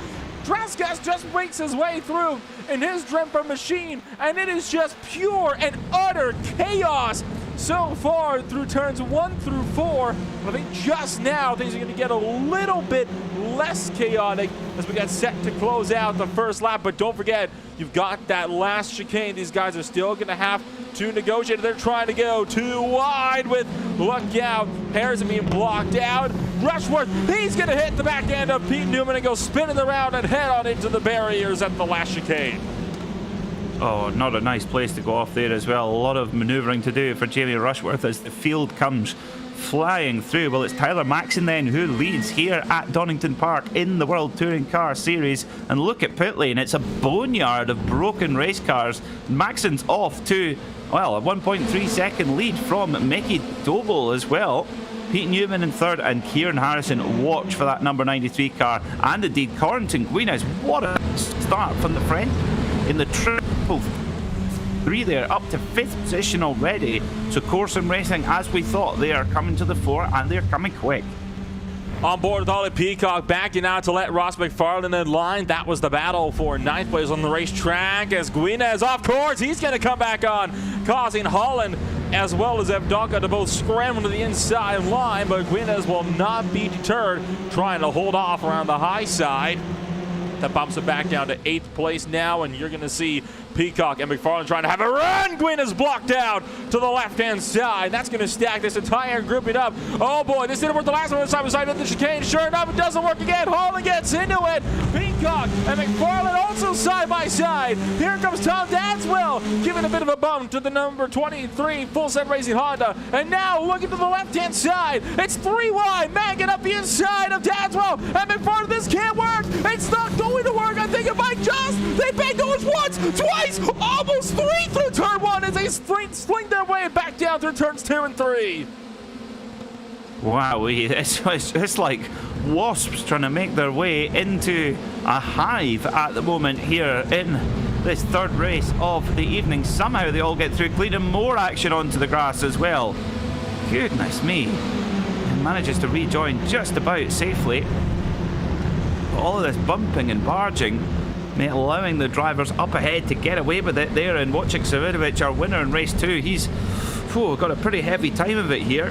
Draskas just makes his way through in his Dremper machine, and it is just pure and utter chaos so far through turns 1 through 4. But I think just now things are going to get a little bit less chaotic as we get set to close out the first lap. But don't forget, you've got that last chicane. These guys are still going to have to negotiate. They're trying to go too wide with Luck Out. Harrison being blocked out. Rushworth, he's going to hit the back end of Pete Newman and go spinning around and head on into the barriers at the last chicane. Oh, not a nice place to go off there as well. A lot of manoeuvring to do for Jamie Rushworth as the field comes flying through. Well, it's Tyler Maxson then who leads here at Donington Park in the World Touring Car Series. And look at pit lane, it's a boneyard of broken race cars. Maxson's off to, well, a 1.3 second lead from Mickey Doble as well. Pete Newman in third and Kieran Harrison watch for that number 93 car. And indeed Corrington Guinness, what a start from the French in the triple 3 there, up to 5th position already. So Corson Racing, as we thought, they are coming to the fore and they're coming quick. On board with Ollie Peacock, backing out to let Ross McFarlane in line. That was the battle for 9th place on the racetrack as Guinness off course. He's going to come back on, causing Holland as well as Evdonka to both scramble to the inside line, but Guinness will not be deterred, trying to hold off around the high side. That bumps it back down to 8th place now, and you're going to see Peacock and McFarlane trying to have a run. Gwynn is blocked out to the left-hand side. That's going to stack this entire grouping up. Oh, boy, this didn't work the last one. Side by side at the chicane. Sure enough, it doesn't work again. Holland gets into it. Peacock and McFarlane also side by side. Here comes Tom Dadswell, giving a bit of a bump to the number 23 Full Set Racing Honda. And now, looking to the left-hand side, it's 3 wide. Mangan up the inside of Dadswell. And McFarlane, this can't work. It's not going to work. I think it might just. They banged doors once, twice, almost 3 through turn 1 as they sling their way back down through turns 2 and 3. Wow, it's like wasps trying to make their way into a hive at the moment here in this third race of the evening. Somehow they all get through, cleaning more action onto the grass as well. Goodness me. And manages to rejoin just about safely. All of this bumping and barging, allowing the drivers up ahead to get away with it there. And Wojciech Savidovic, our winner in race 2, he's got a pretty heavy time of it here,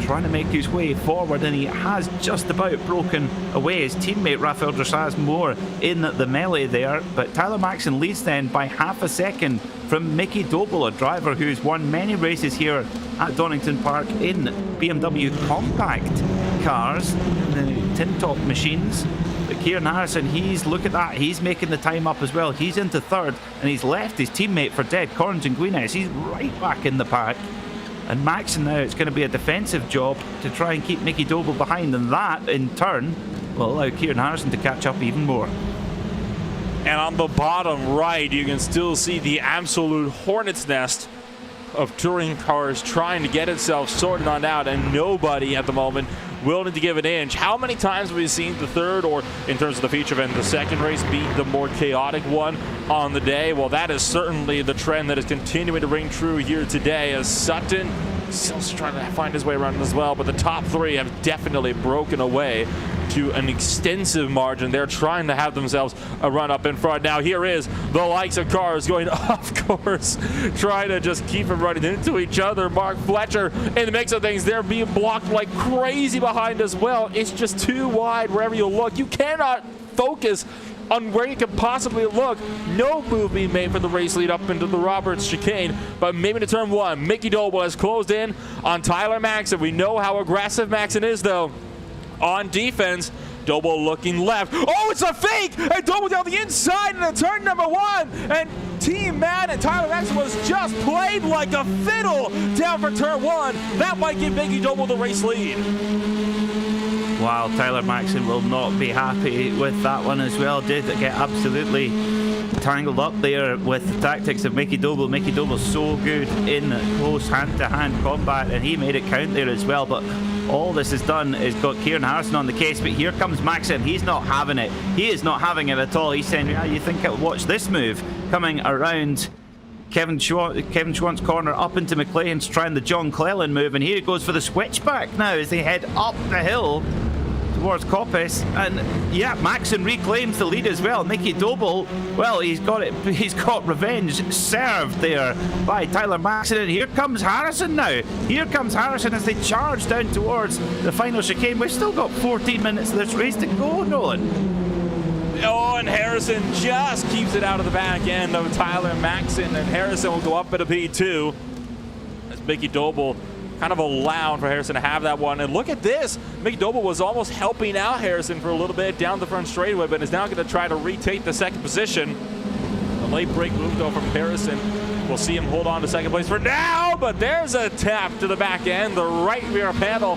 trying to make his way forward, and he has just about broken away his teammate Rafael Dressaz more in the melee there. But Tyler Maxson leads then by half a second from Mickey Doble, a driver who's won many races here at Donington Park in BMW compact cars, the tin top machines. But Kieran Harrison, look at that, he's making the time up as well. He's into third, and he's left his teammate for dead, Corrington Guinness. He's right back in the pack. And Maxson now, it's going to be a defensive job to try and keep Mickey Doble behind, and that in turn will allow Kieran Harrison to catch up even more. And on the bottom right, you can still see the absolute hornet's nest of touring cars trying to get itself sorted on out, and nobody at the moment willing to give an inch. How many times have we seen the third, or in terms of the feature event, the second race be the more chaotic one on the day? Well, that is certainly the trend that is continuing to ring true here today, as Sutton still trying to find his way around as well, but the top 3 have definitely broken away to an extensive margin. They're trying to have themselves a run up in front. Now here is the likes of cars going off course, trying to just keep them running into each other. Mark Fletcher in the mix of things, they're being blocked like crazy behind as well. It's just too wide wherever you look. You cannot focus on where you can possibly look. No move being made for the race lead up into the Roberts chicane, but maybe to turn 1. Mickey Doble has closed in on Tyler Maxson. We know how aggressive Maxson is, though. On defense, Doble looking left. Oh, it's a fake! And Doble down the inside into turn number 1. And Team Mad and Tyler Maxson was just played like a fiddle down for turn 1. That might give Mickey Doble the race lead. Wow, Tyler Maxson will not be happy with that one as well. Did get absolutely tangled up there with the tactics of Mickey Doble. Mickey Doble's so good in close hand-to-hand combat, and he made it count there as well. But all this has done is got Kieran Harrison on the case. But here comes Maxon. He's not having it. He is not having it at all. He's saying, yeah, you think I'll watch this move coming around Kevin Schwant's corner up into McLean's, trying the John Cleland move, and here he goes for the switchback now as they head up the hill towards Coppice. And yeah, Maxon reclaims the lead as well. Mickey Doble, well, he's got revenge served there by Tyler Maxon, and here comes Harrison now. Here comes Harrison as they charge down towards the final chicane. We've still got 14 minutes of this race to go, Nolan. Oh, and Harrison just keeps it out of the back end of Tyler Maxon, and Harrison will go up at a P2 as Mickey Doble kind of allowed for Harrison to have that one. And look at this. Mickey Doble was almost helping out Harrison for a little bit down the front straightaway, but is now going to try to retake the second position. A late break move, though, from Harrison. We'll see him hold on to second place for now, but there's a tap to the back end. The right rear panel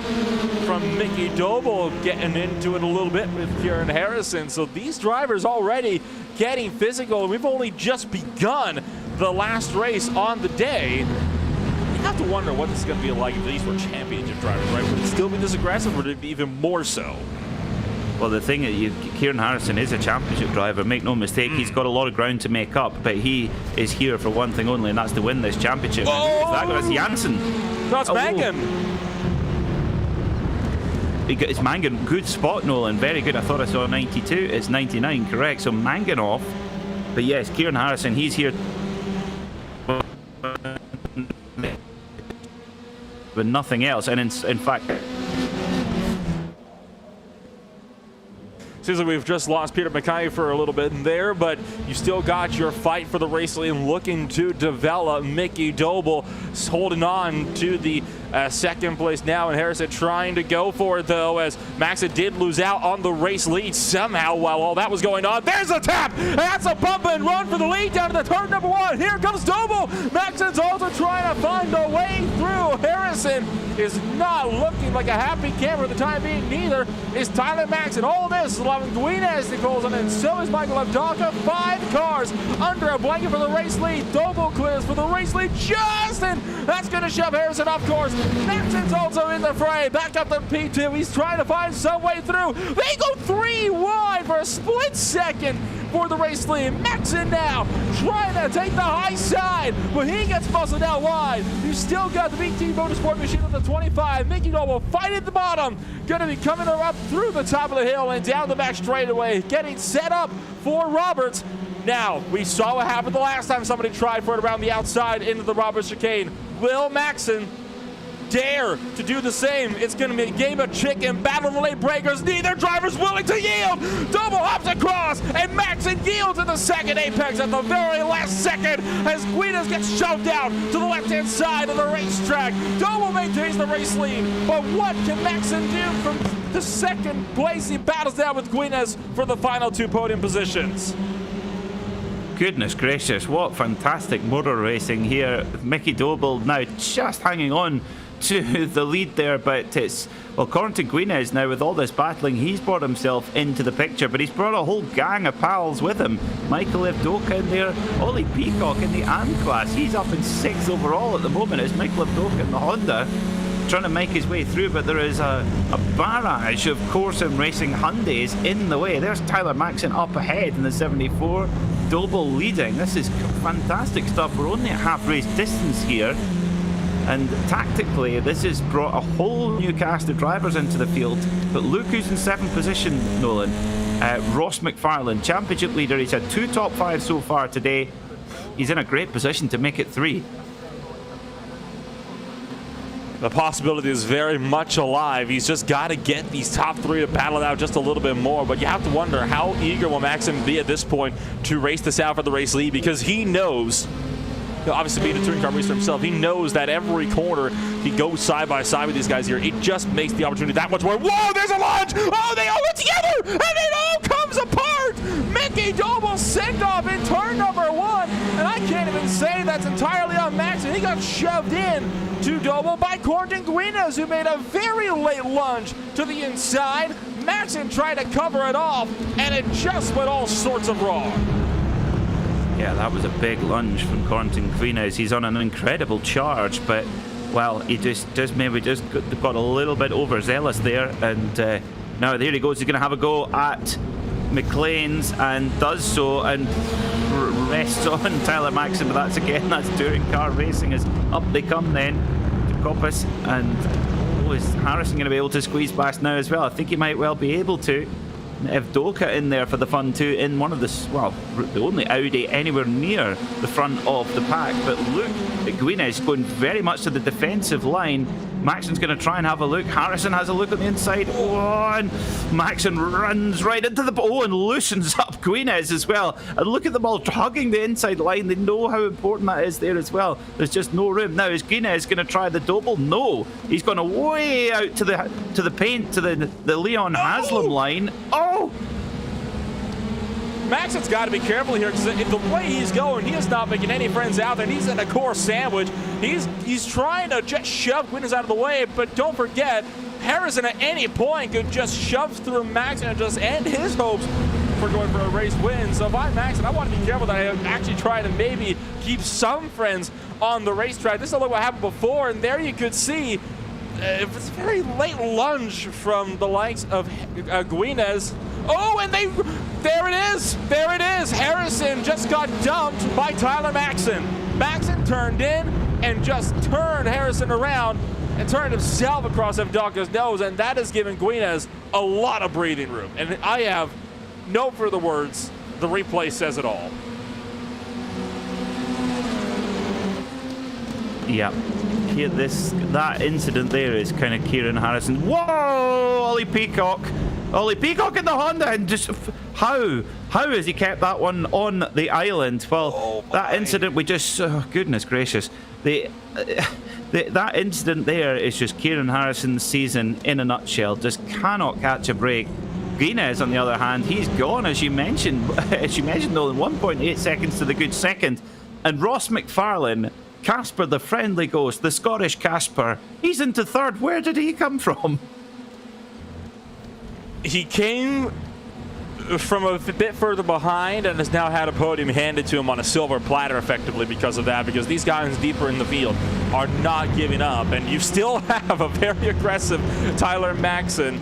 from Mickey Doble getting into it a little bit with Kieran Harrison. So these drivers already getting physical. We've only just begun the last race on the day. You have to wonder what this is going to be like if these were championship drivers, right? Would it still be this aggressive, or would it be even more so? Well, the thing is, Kieran Harrison is a championship driver, make no mistake. He's got a lot of ground to make up, but he is here for one thing only, and that's to win this championship. Oh! That was Janssen. That's Mangan. It's Mangan. Good spot, Nolan. Very good. I thought I saw 92. It's 99, correct. So Mangan off. But yes, Kieran Harrison, he's here with nothing else. And in fact, Seems like we've just lost Peter Mackay for a little bit there, but you still got your fight for the race lead looking to develop. Mickey Doble holding on to the second place now, and Harrison trying to go for it, though, as Maxon did lose out on the race lead somehow while all that was going on. There's a tap, and that's a bump and run for the lead down to the turn number one. Here comes Doble. Maxon's also trying to find a way through. Harrison is not looking like a happy camper at the time being. Neither is Tyler Maxon. All of this is allowing Guinez to close on, and so is Michael Abdalka. 5 cars under a blanket for the race lead. Doble clears for the race lead just, and that's going to shove Harrison off course. Maxon's also in the fray. Back up to P2. He's trying to find some way through. They go 3 wide for a split second for the race lead. Maxon now trying to take the high side, but he gets busted out wide. You still got the BT Motorsport machine on the 25. Mickey Doble fighting at the bottom. Going to be coming up through the top of the hill and down the back straightaway, getting set up for Roberts. Now, we saw what happened the last time somebody tried for it around the outside into the Roberts chicane. Will Maxon dare to do the same? It's going to be a game of chicken, battle of the late breakers. Neither driver's willing to yield. Doble hops across, and Maxon yields at the second apex at the very last second as Guinness gets shoved out to the left-hand side of the racetrack. Doble maintains the race lead, but what can Maxon do from the second place? He battles down with Guinness for the final 2 podium positions. Goodness gracious, what fantastic motor racing here. Mickey Doble now just hanging on to the lead there, but it's, well, according to Guinness now, with all this battling, he's brought himself into the picture, but he's brought a whole gang of pals with him. Michael Evdoka in there, Ollie Peacock in the AM class, he's up in 6th overall at the moment. It's Michael Evdoka in the Honda trying to make his way through, but there is a barrage of Corson Racing Hyundais in the way. There's Tyler Maxon up ahead in the 74, Doble leading. This is fantastic stuff. We're only at half race distance here, and tactically this has brought a whole new cast of drivers into the field. But look who's in 7th position, Nolan. Ross McFarlane, championship leader. He's had 2 top 5 so far today. He's in a great position to make it 3. The possibility is very much alive. He's just got to get these top 3 to battle it out just a little bit more. But you have to wonder, how eager will Maxon be at this point to race this out for the race lead? Because he knows, obviously being a touring car racer himself, he knows that every corner he goes side by side with these guys here, it just makes the opportunity that much more. Whoa, there's a lunge! Oh, they all went together! And it all comes apart! Mickey Doble sent off in turn number 1, and I can't even say that's entirely on Maxon. He got shoved in to Doble by Courtney Guinness, who made a very late lunge to the inside. Maxon tried to cover it off, and it just went all sorts of wrong. Yeah, that was a big lunge from Quentin Quinez. He's on an incredible charge, but, well, he just maybe got a little bit overzealous there. And now there he goes. He's going to have a go at McLean's and does so and rests on Tyler Maxson. But that's touring car racing as up they come then to Coppice. And is Harrison going to be able to squeeze past now as well? I think he might well be able to. If Doka in there for the fun too, in one of the only Audi anywhere near the front of the pack. But look at Guinness going very much to the defensive line. Maxson's going to try and have a look. Harrison has a look on the inside. Oh, and Maxson runs right into the and loosens up Guinness as well. And look at them all hugging the inside line. They know how important that is there as well. There's just no room. Now, is Guinness going to try the double? No. He's gone way out to the paint, to the Leon Haslam line. Oh! Maxson's got to be careful here because the way he's going, he is not making any friends out there. He's in a core sandwich. He's trying to just shove Guinness out of the way, but don't forget, Harrison at any point could just shove through Maxson and just end his hopes for going for a race win. So if I'm Maxson, I want to be careful that I actually try to maybe keep some friends on the racetrack. This is what happened before, and there you could see it was a very late lunge from the likes of Guinness. Oh, and there it is. There it is. Harrison just got dumped by Tyler Maxson. Maxson turned in and just turned Harrison around and turned himself across Evdokka's nose, and that has given Guinness a lot of breathing room. And I have no further words. The replay says it all. Yeah. That incident there is kind of Kieran Harrison. Whoa! Ollie Peacock in the Honda, and just how has he kept that one on the island? Well, that incident goodness gracious, that incident there is just Kieran Harrison's season in a nutshell. Just cannot catch a break. Guinness, on the other hand, he's gone, as you mentioned, though, in 1.8 seconds to the good second. And Ross McFarlane, Casper the Friendly Ghost, the Scottish Casper, he's into third. Where did he come from? He came from a bit further behind and has now had a podium handed to him on a silver platter effectively because of that, because these guys deeper in the field are not giving up, and you still have a very aggressive Tyler Maxson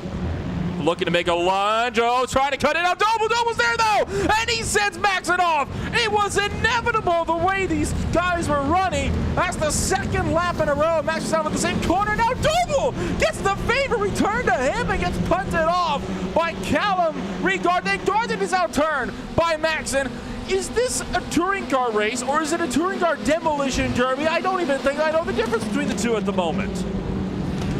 looking to make a lunge. Oh, trying to cut it out. Doble's there though, and he sends Maxson off. It was inevitable the way these guys were running. That's the second lap in a row. Maxson's out of the same corner. Now Doble gets the favor return to him and gets punted off by Callum Regarding. Gardner is outturned by Maxson. Is this a touring car race or is it a touring car demolition derby? I don't even think I know the difference between the two at the moment.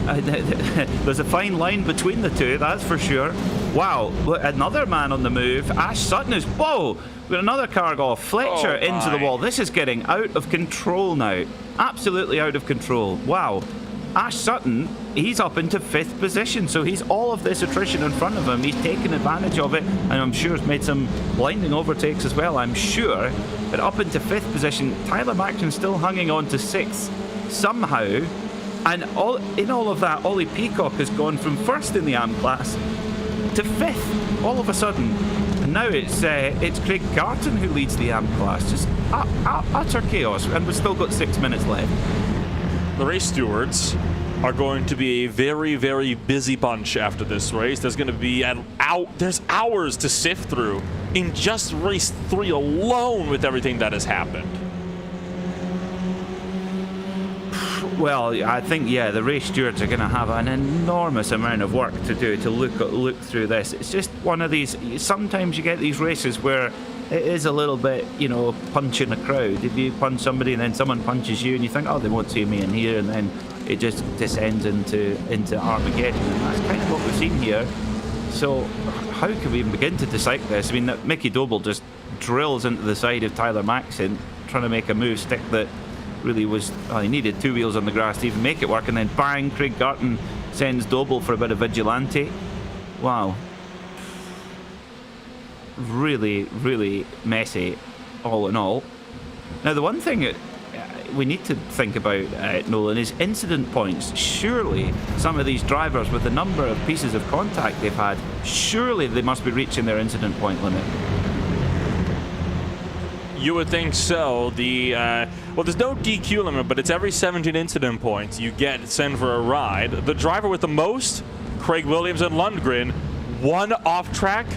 There's a fine line between the two, that's for sure. Wow, look, another man on the move. Ash Sutton is, whoa, we've got another car go off. Fletcher into the wall. This is getting out of control now. Absolutely out of control. Wow. Ash Sutton, he's up into 5th position, so he's all of this attrition in front of him. He's taken advantage of it, and I'm sure has made some blinding overtakes as well, I'm sure. But up into 5th position, Tyler Maxson still hanging on to 6th somehow. And in all of that, Ollie Peacock has gone from 1st in the AM class to 5th all of a sudden. And now it's Craig Garton who leads the AM class. Just utter chaos, and we've still got 6 minutes left. The race stewards are going to be a very, very busy bunch after this race. There's going to be there's hours to sift through in just race 3 alone with everything that has happened. Well, I think, yeah, the race stewards are going to have an enormous amount of work to do to look through this. It's just one of these, sometimes you get these races where it is a little bit, punching a crowd. If you punch somebody and then someone punches you and you think, oh, they won't see me in here, and then it just descends into Armageddon. And that's kind of what we've seen here. So how can we even begin to dissect this? I mean, Mickey Doble just drills into the side of Tyler Maxson, trying to make a move stick that really was, he needed 2 wheels on the grass to even make it work, and then bang, Craig Garton sends Doble for a bit of vigilante. Wow. Really, really messy, all in all. Now, the one thing we need to think about, Nolan, is incident points. Surely some of these drivers, with the number of pieces of contact they've had, surely they must be reaching their incident point limit. You would think so. Well, there's no DQ limit, but it's every 17 incident points you get sent for a ride. The driver with the most, Craig Williams and Lundgren, one off track,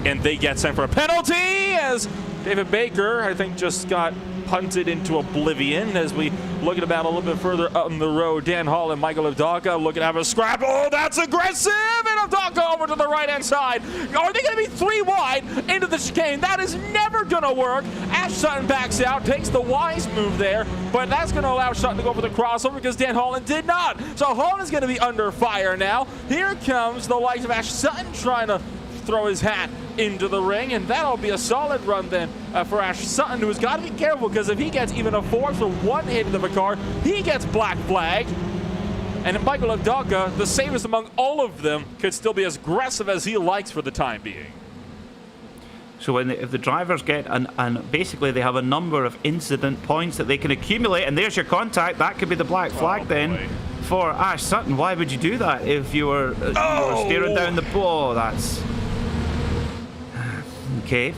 and they get sent for a penalty as David Baker, I think, just got punted into oblivion. As we look at the battle a little bit further up the road, Dan Hall and Michael Avdaka looking to have a scrap. Oh, that's aggressive! And Avdaka over to the right-hand side. Are they going to be 3 wide into the chicane? That is never going to work. Ash Sutton backs out, takes the wise move there, but that's going to allow Sutton to go for the crossover because Dan Holland did not. So Holland is going to be under fire now. Here comes the likes of Ash Sutton trying to throw his hat into the ring, and that'll be a solid run then for Ash Sutton, who's got to be careful because if he gets even a 4th or 1 hit into the car, he gets black flagged. And Michael Avdaka, the safest among all of them, could still be as aggressive as he likes for the time being. So if the drivers get, and basically they have a number of incident points that they can accumulate, and there's your contact, that could be the black flag then for Ash Sutton. Why would you do that if you were staring down the ball? That's... Okay,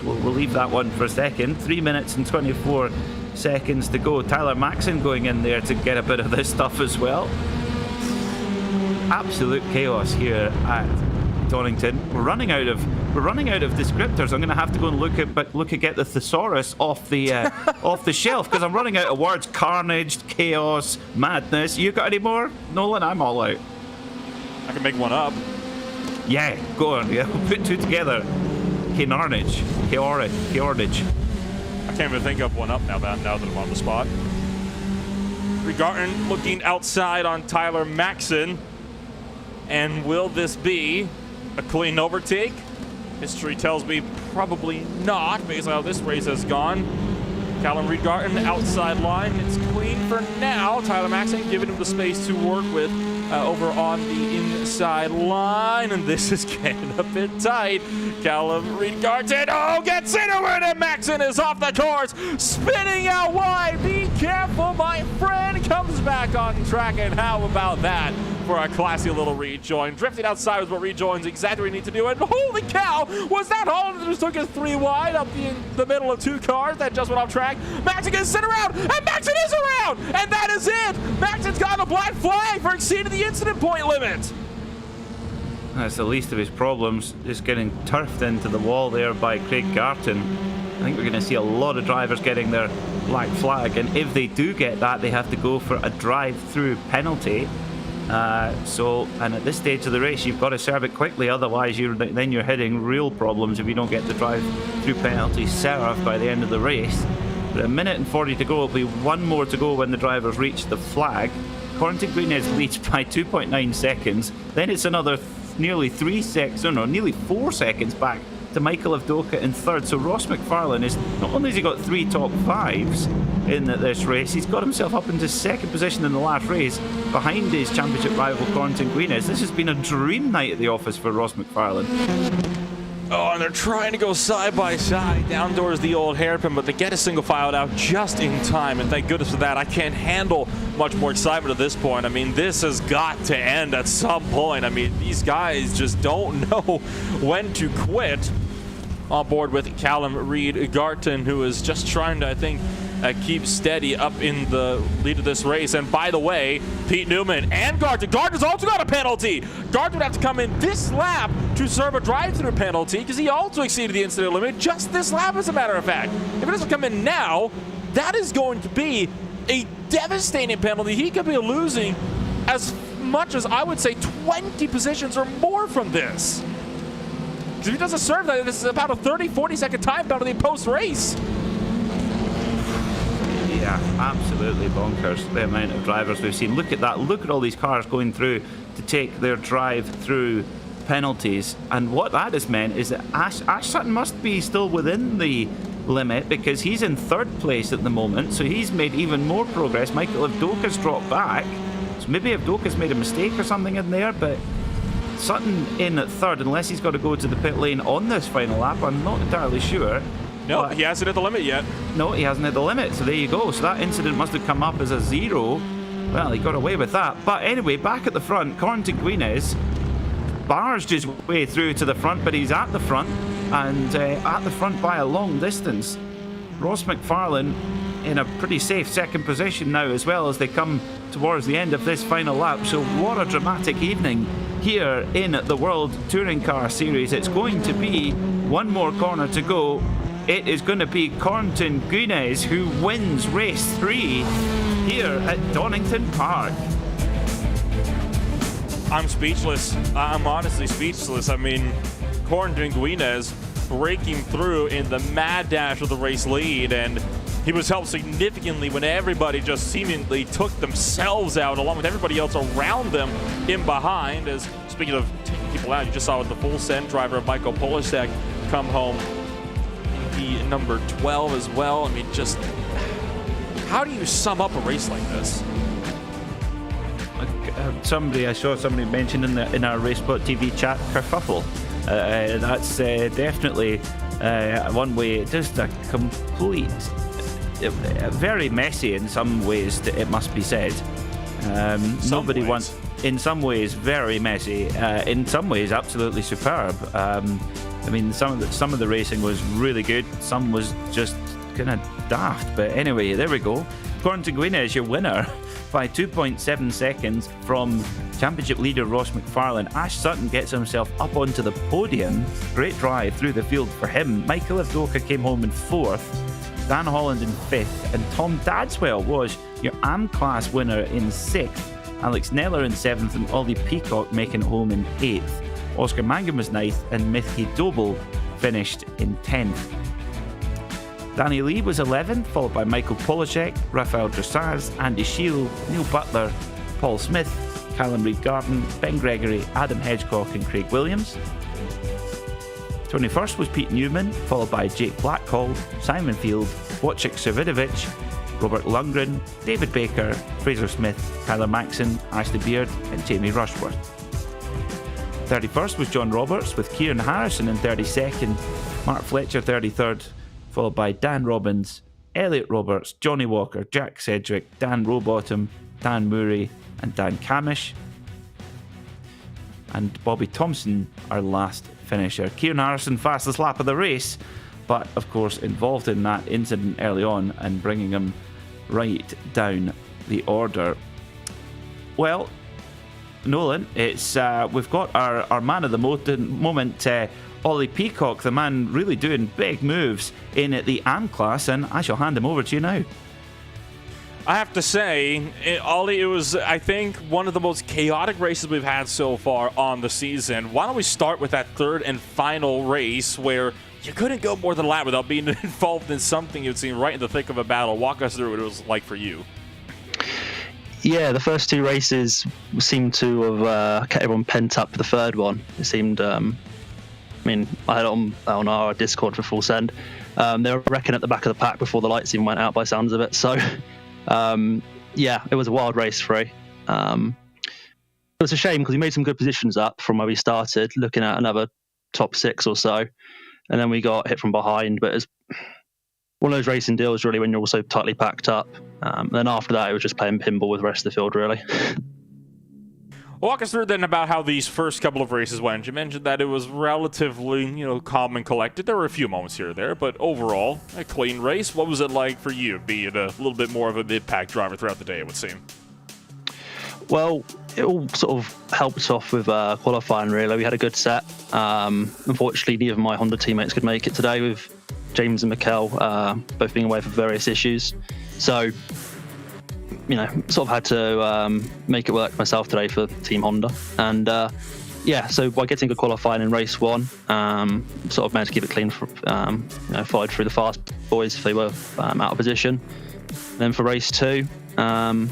we'll leave that one for a second. 3 minutes and 24 seconds to go. Tyler Maxson going in there to get a bit of this stuff as well. Absolute chaos here at Donington. We're running out of descriptors. I'm going to have to go and look at get the thesaurus off the off the shelf because I'm running out of words. Carnage, chaos, madness. You got any more, Nolan? I'm all out. I can make one up. Yeah, go on. Yeah, we'll put 2 together. Chaornage. I can't even think of one up now that I'm on the spot. Regarton looking outside on Tyler Maxson. And will this be a clean overtake? History tells me probably not, based on how this race has gone. Callum Regarton, outside line. It's clean for now. Tyler Maxson giving him the space to work with over on the inside line. And this is getting a bit tight. Callum Regarton, gets into it, and Maxson is off the course, spinning out wide. Be careful, my friend. Comes back on track, and how about that for a classy little rejoin? Drifting outside was what rejoins exactly what you need to do. And holy cow, was that Holland that just took us 3 wide up in the middle of 2 cars that just went off track? Maxson gets sit around, and Maxson is around, and that is it. Maxson's got a black flag for exceeding the incident point limit. That's the least of his problems, just getting turfed into the wall there by Craig Garton. I think we're going to see a lot of drivers getting their black flag, and if they do get that, they have to go for a drive-through penalty. And at this stage of the race, you've got to serve it quickly, otherwise you're hitting real problems if you don't get the drive-through penalty served by the end of the race. But 1 minute and 40 to go. It'll be 1 more to go when the drivers reach the flag. Corrington Greenhead leads by 2.9 seconds. Then it's another nearly 4 seconds back to Michael Avdaka in 3rd. So Ross McFarlane is, not only has he got 3 top 5s in this race, he's got himself up into 2nd position in the last race behind his championship rival Corrington Greenhead. This has been a dream night at the office for Ross McFarlane. Oh, and they're trying to go side by side down towards the old hairpin, but they get a single file out just in time, and thank goodness for that. I can't handle much more excitement at this point. I mean, this has got to end at some point. I mean, these guys just don't know when to quit. On board with Callum Regarton, who is just trying to, I think, keep steady up in the lead of this race. And by the way, Pete Newman and Garton. Garton's also got a penalty. Garton would have to come in this lap to serve a drive-through penalty because he also exceeded the incident limit just this lap, as a matter of fact. If it doesn't come in now, that is going to be a devastating penalty. He could be losing as much as, I would say, 20 positions or more from this. If he doesn't serve that, this is about a 30-40 second time penalty post-race. Yeah, absolutely bonkers, the amount of drivers we've seen. Look at that. Look at all these cars going through to take their drive-through penalties. And what that has meant is that Ash Sutton must be still within the limit because he's in 3rd place at the moment, so he's made even more progress. Michael Avdaka's dropped back, so maybe Avdaka's made a mistake or something in there, but Sutton in at 3rd, unless he's got to go to the pit lane on this final lap. I'm not entirely sure. No, he hasn't hit the limit yet. No, he hasn't hit the limit, so there you go. So that incident must have come up as a 0. Well, he got away with that. But anyway, back at the front, Corrington Greenhead barged his way through to the front, but he's at the front. and at the front by a long distance. Ross McFarlane in a pretty safe second position now, as well as they come towards the end of this final lap. So what a dramatic evening here in the World Touring Car Series. It's going to be one more corner to go. It is going to be Cornton Guinness who wins race 3 here at Donington Park. I'm speechless. I'm honestly speechless. I mean, Cornton Guinness breaking through in the mad dash of the race lead, and he was helped significantly when everybody just seemingly took themselves out along with everybody else around them in behind. As speaking of taking people out, you just saw with the full send driver Michael Polishek come home, the number 12 as well. I mean, just how do you sum up a race like this? I saw somebody mention in our RaceSpotTV chat kerfuffle. That's definitely one way. Just a complete, very messy in some ways. It must be said. Nobody wants. In some ways, very messy. In some ways, absolutely superb. I mean, some of the racing was really good. Some was just kind of daft. But anyway, there we go. Cornton Guinness, your winner by 2.7 seconds from championship leader Ross McFarlane. Ash Sutton gets himself up onto the podium. Great drive through the field for him. Michael Avdoka came home in 4th. Dan Holland in 5th. And Tom Dadswell was your AM class winner in 6th. Alex Neller in 7th. And Ollie Peacock making it home in 8th. Oscar Mangum was 9th. And Mithi Dobel finished in 10th. Danny Lee was 11th, followed by Michael Polishek, Rafael Dressaz, Andy Shield, Neil Butler, Paul Smith, Callum Reed-Garton, Ben Gregory, Adam Hedgecock and Craig Williams. 21st was Pete Newman, followed by Jake Blackhall, Simon Field, Wojciech Servidovich, Robert Lundgren, David Baker, Fraser Smith, Tyler Maxon, Ashley Beard and Jamie Rushworth. 31st was John Roberts with Kieran Harrison in 32nd, Mark Fletcher 33rd, followed by Dan Robbins, Elliot Roberts, Johnny Walker, Jack Sedgwick, Dan Rowbottom, Dan Murray and Dan Camish. And Bobby Thompson, our last finisher. Kieran Harrison, fastest lap of the race, but of course involved in that incident early on and bringing him right down the order. Well, Nolan, it's we've got our man of the moment, Ollie Peacock, the man really doing big moves in the AM class, and I shall hand him over to you now. I have to say, Ollie, it was, I think, one of the most chaotic races we've had so far on the season. Why don't we start with that third and final race where you couldn't go more than a lap without being involved in something you'd seen right in the thick of a battle. Walk us through what it was like for you. Yeah, the first 2 races seemed to have kept everyone pent up for the third one. It seemed... I mean, I had it on our Discord for full send. They were wrecking at the back of the pack before the lights even went out by sounds of it. So, yeah, it was a wild race 3. It was a shame because we made some good positions up from where we started, looking at another top 6 or so. And then we got hit from behind. But it's one of those racing deals, really, when you're also tightly packed up. And then after that, it was just playing pinball with the rest of the field, really. Walk us through then about how these first couple of races went. You mentioned that it was relatively, calm and collected. There were a few moments here or there, but overall, a clean race. What was it like for you, being a little bit more of a mid-pack driver throughout the day, it would seem? Well, it all sort of helped off with qualifying, really. We had a good set. Unfortunately, neither of my Honda teammates could make it today, with James and Mikkel both being away for various issues. So... sort of had to make it work myself today for Team Honda. And so by getting good qualifying in race 1, sort of managed to keep it clean, followed through the fast boys if they were out of position. And then for race 2, I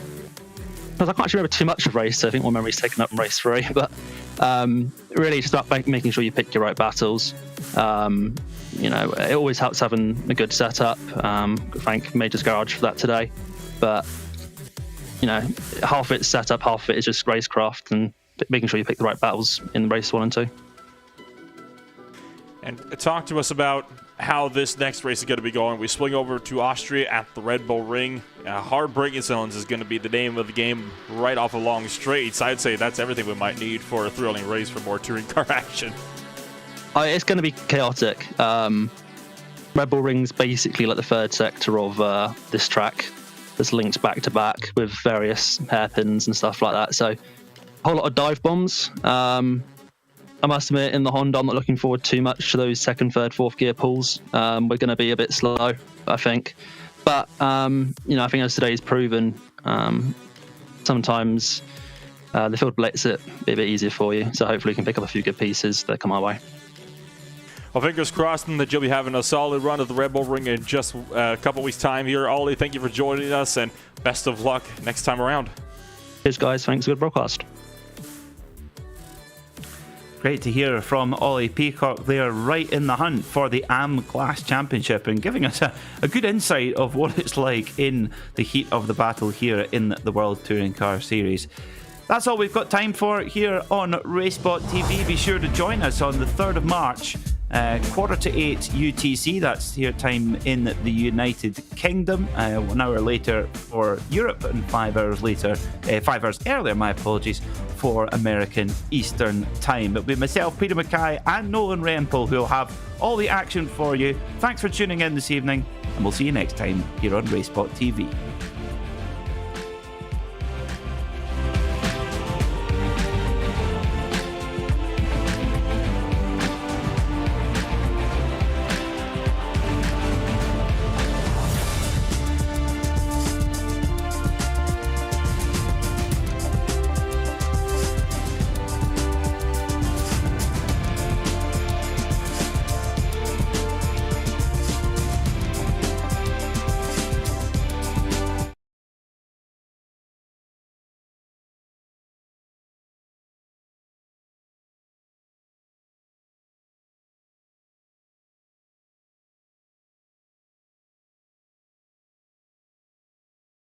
can't actually remember too much of race 2. I think my memory's taken up in race 3. But really it's about making sure you pick your right battles. It always helps having a good setup. Thank Major's Garage for that today. But half of it's setup, half of it is just racecraft and making sure you pick the right battles in race 1 and 2. And talk to us about how this next race is going to be going. We swing over to Austria at the Red Bull Ring. Hard braking zones is going to be the name of the game right off of long straights. I'd say that's everything we might need for a thrilling race for more touring car action. It's going to be chaotic. Red Bull Ring's basically like the third sector of this track that's linked back to back with various hairpins and stuff like that. So a whole lot of dive bombs. I must admit, in the Honda, I'm not looking forward too much to those second, third, fourth gear pulls. We're going to be a bit slow, I think. But, I think as today's proven, sometimes the field lets it be a bit easier for you. So hopefully you can pick up a few good pieces that come our way. Well, fingers crossed and that you'll be having a solid run at the Red Bull Ring in just a couple weeks' time here. Ollie, thank you for joining us, and best of luck next time around. Cheers, guys. Thanks. Good broadcast. Great to hear from Ollie Peacock there, right in the hunt for the AM Class Championship, and giving us a good insight of what it's like in the heat of the battle here in the World Touring Car Series. That's all we've got time for here on RaceSpotTV. Be sure to join us on the 3rd of March, 7:45 UTC. That's here time in the United Kingdom. 1 hour later for Europe, and 5 hours later, 5 hours earlier, my apologies, for American Eastern Time. It'll be myself, Peter Mackay, and Nolan Rempel who will have all the action for you. Thanks for tuning in this evening, and we'll see you next time here on RaceSpotTV.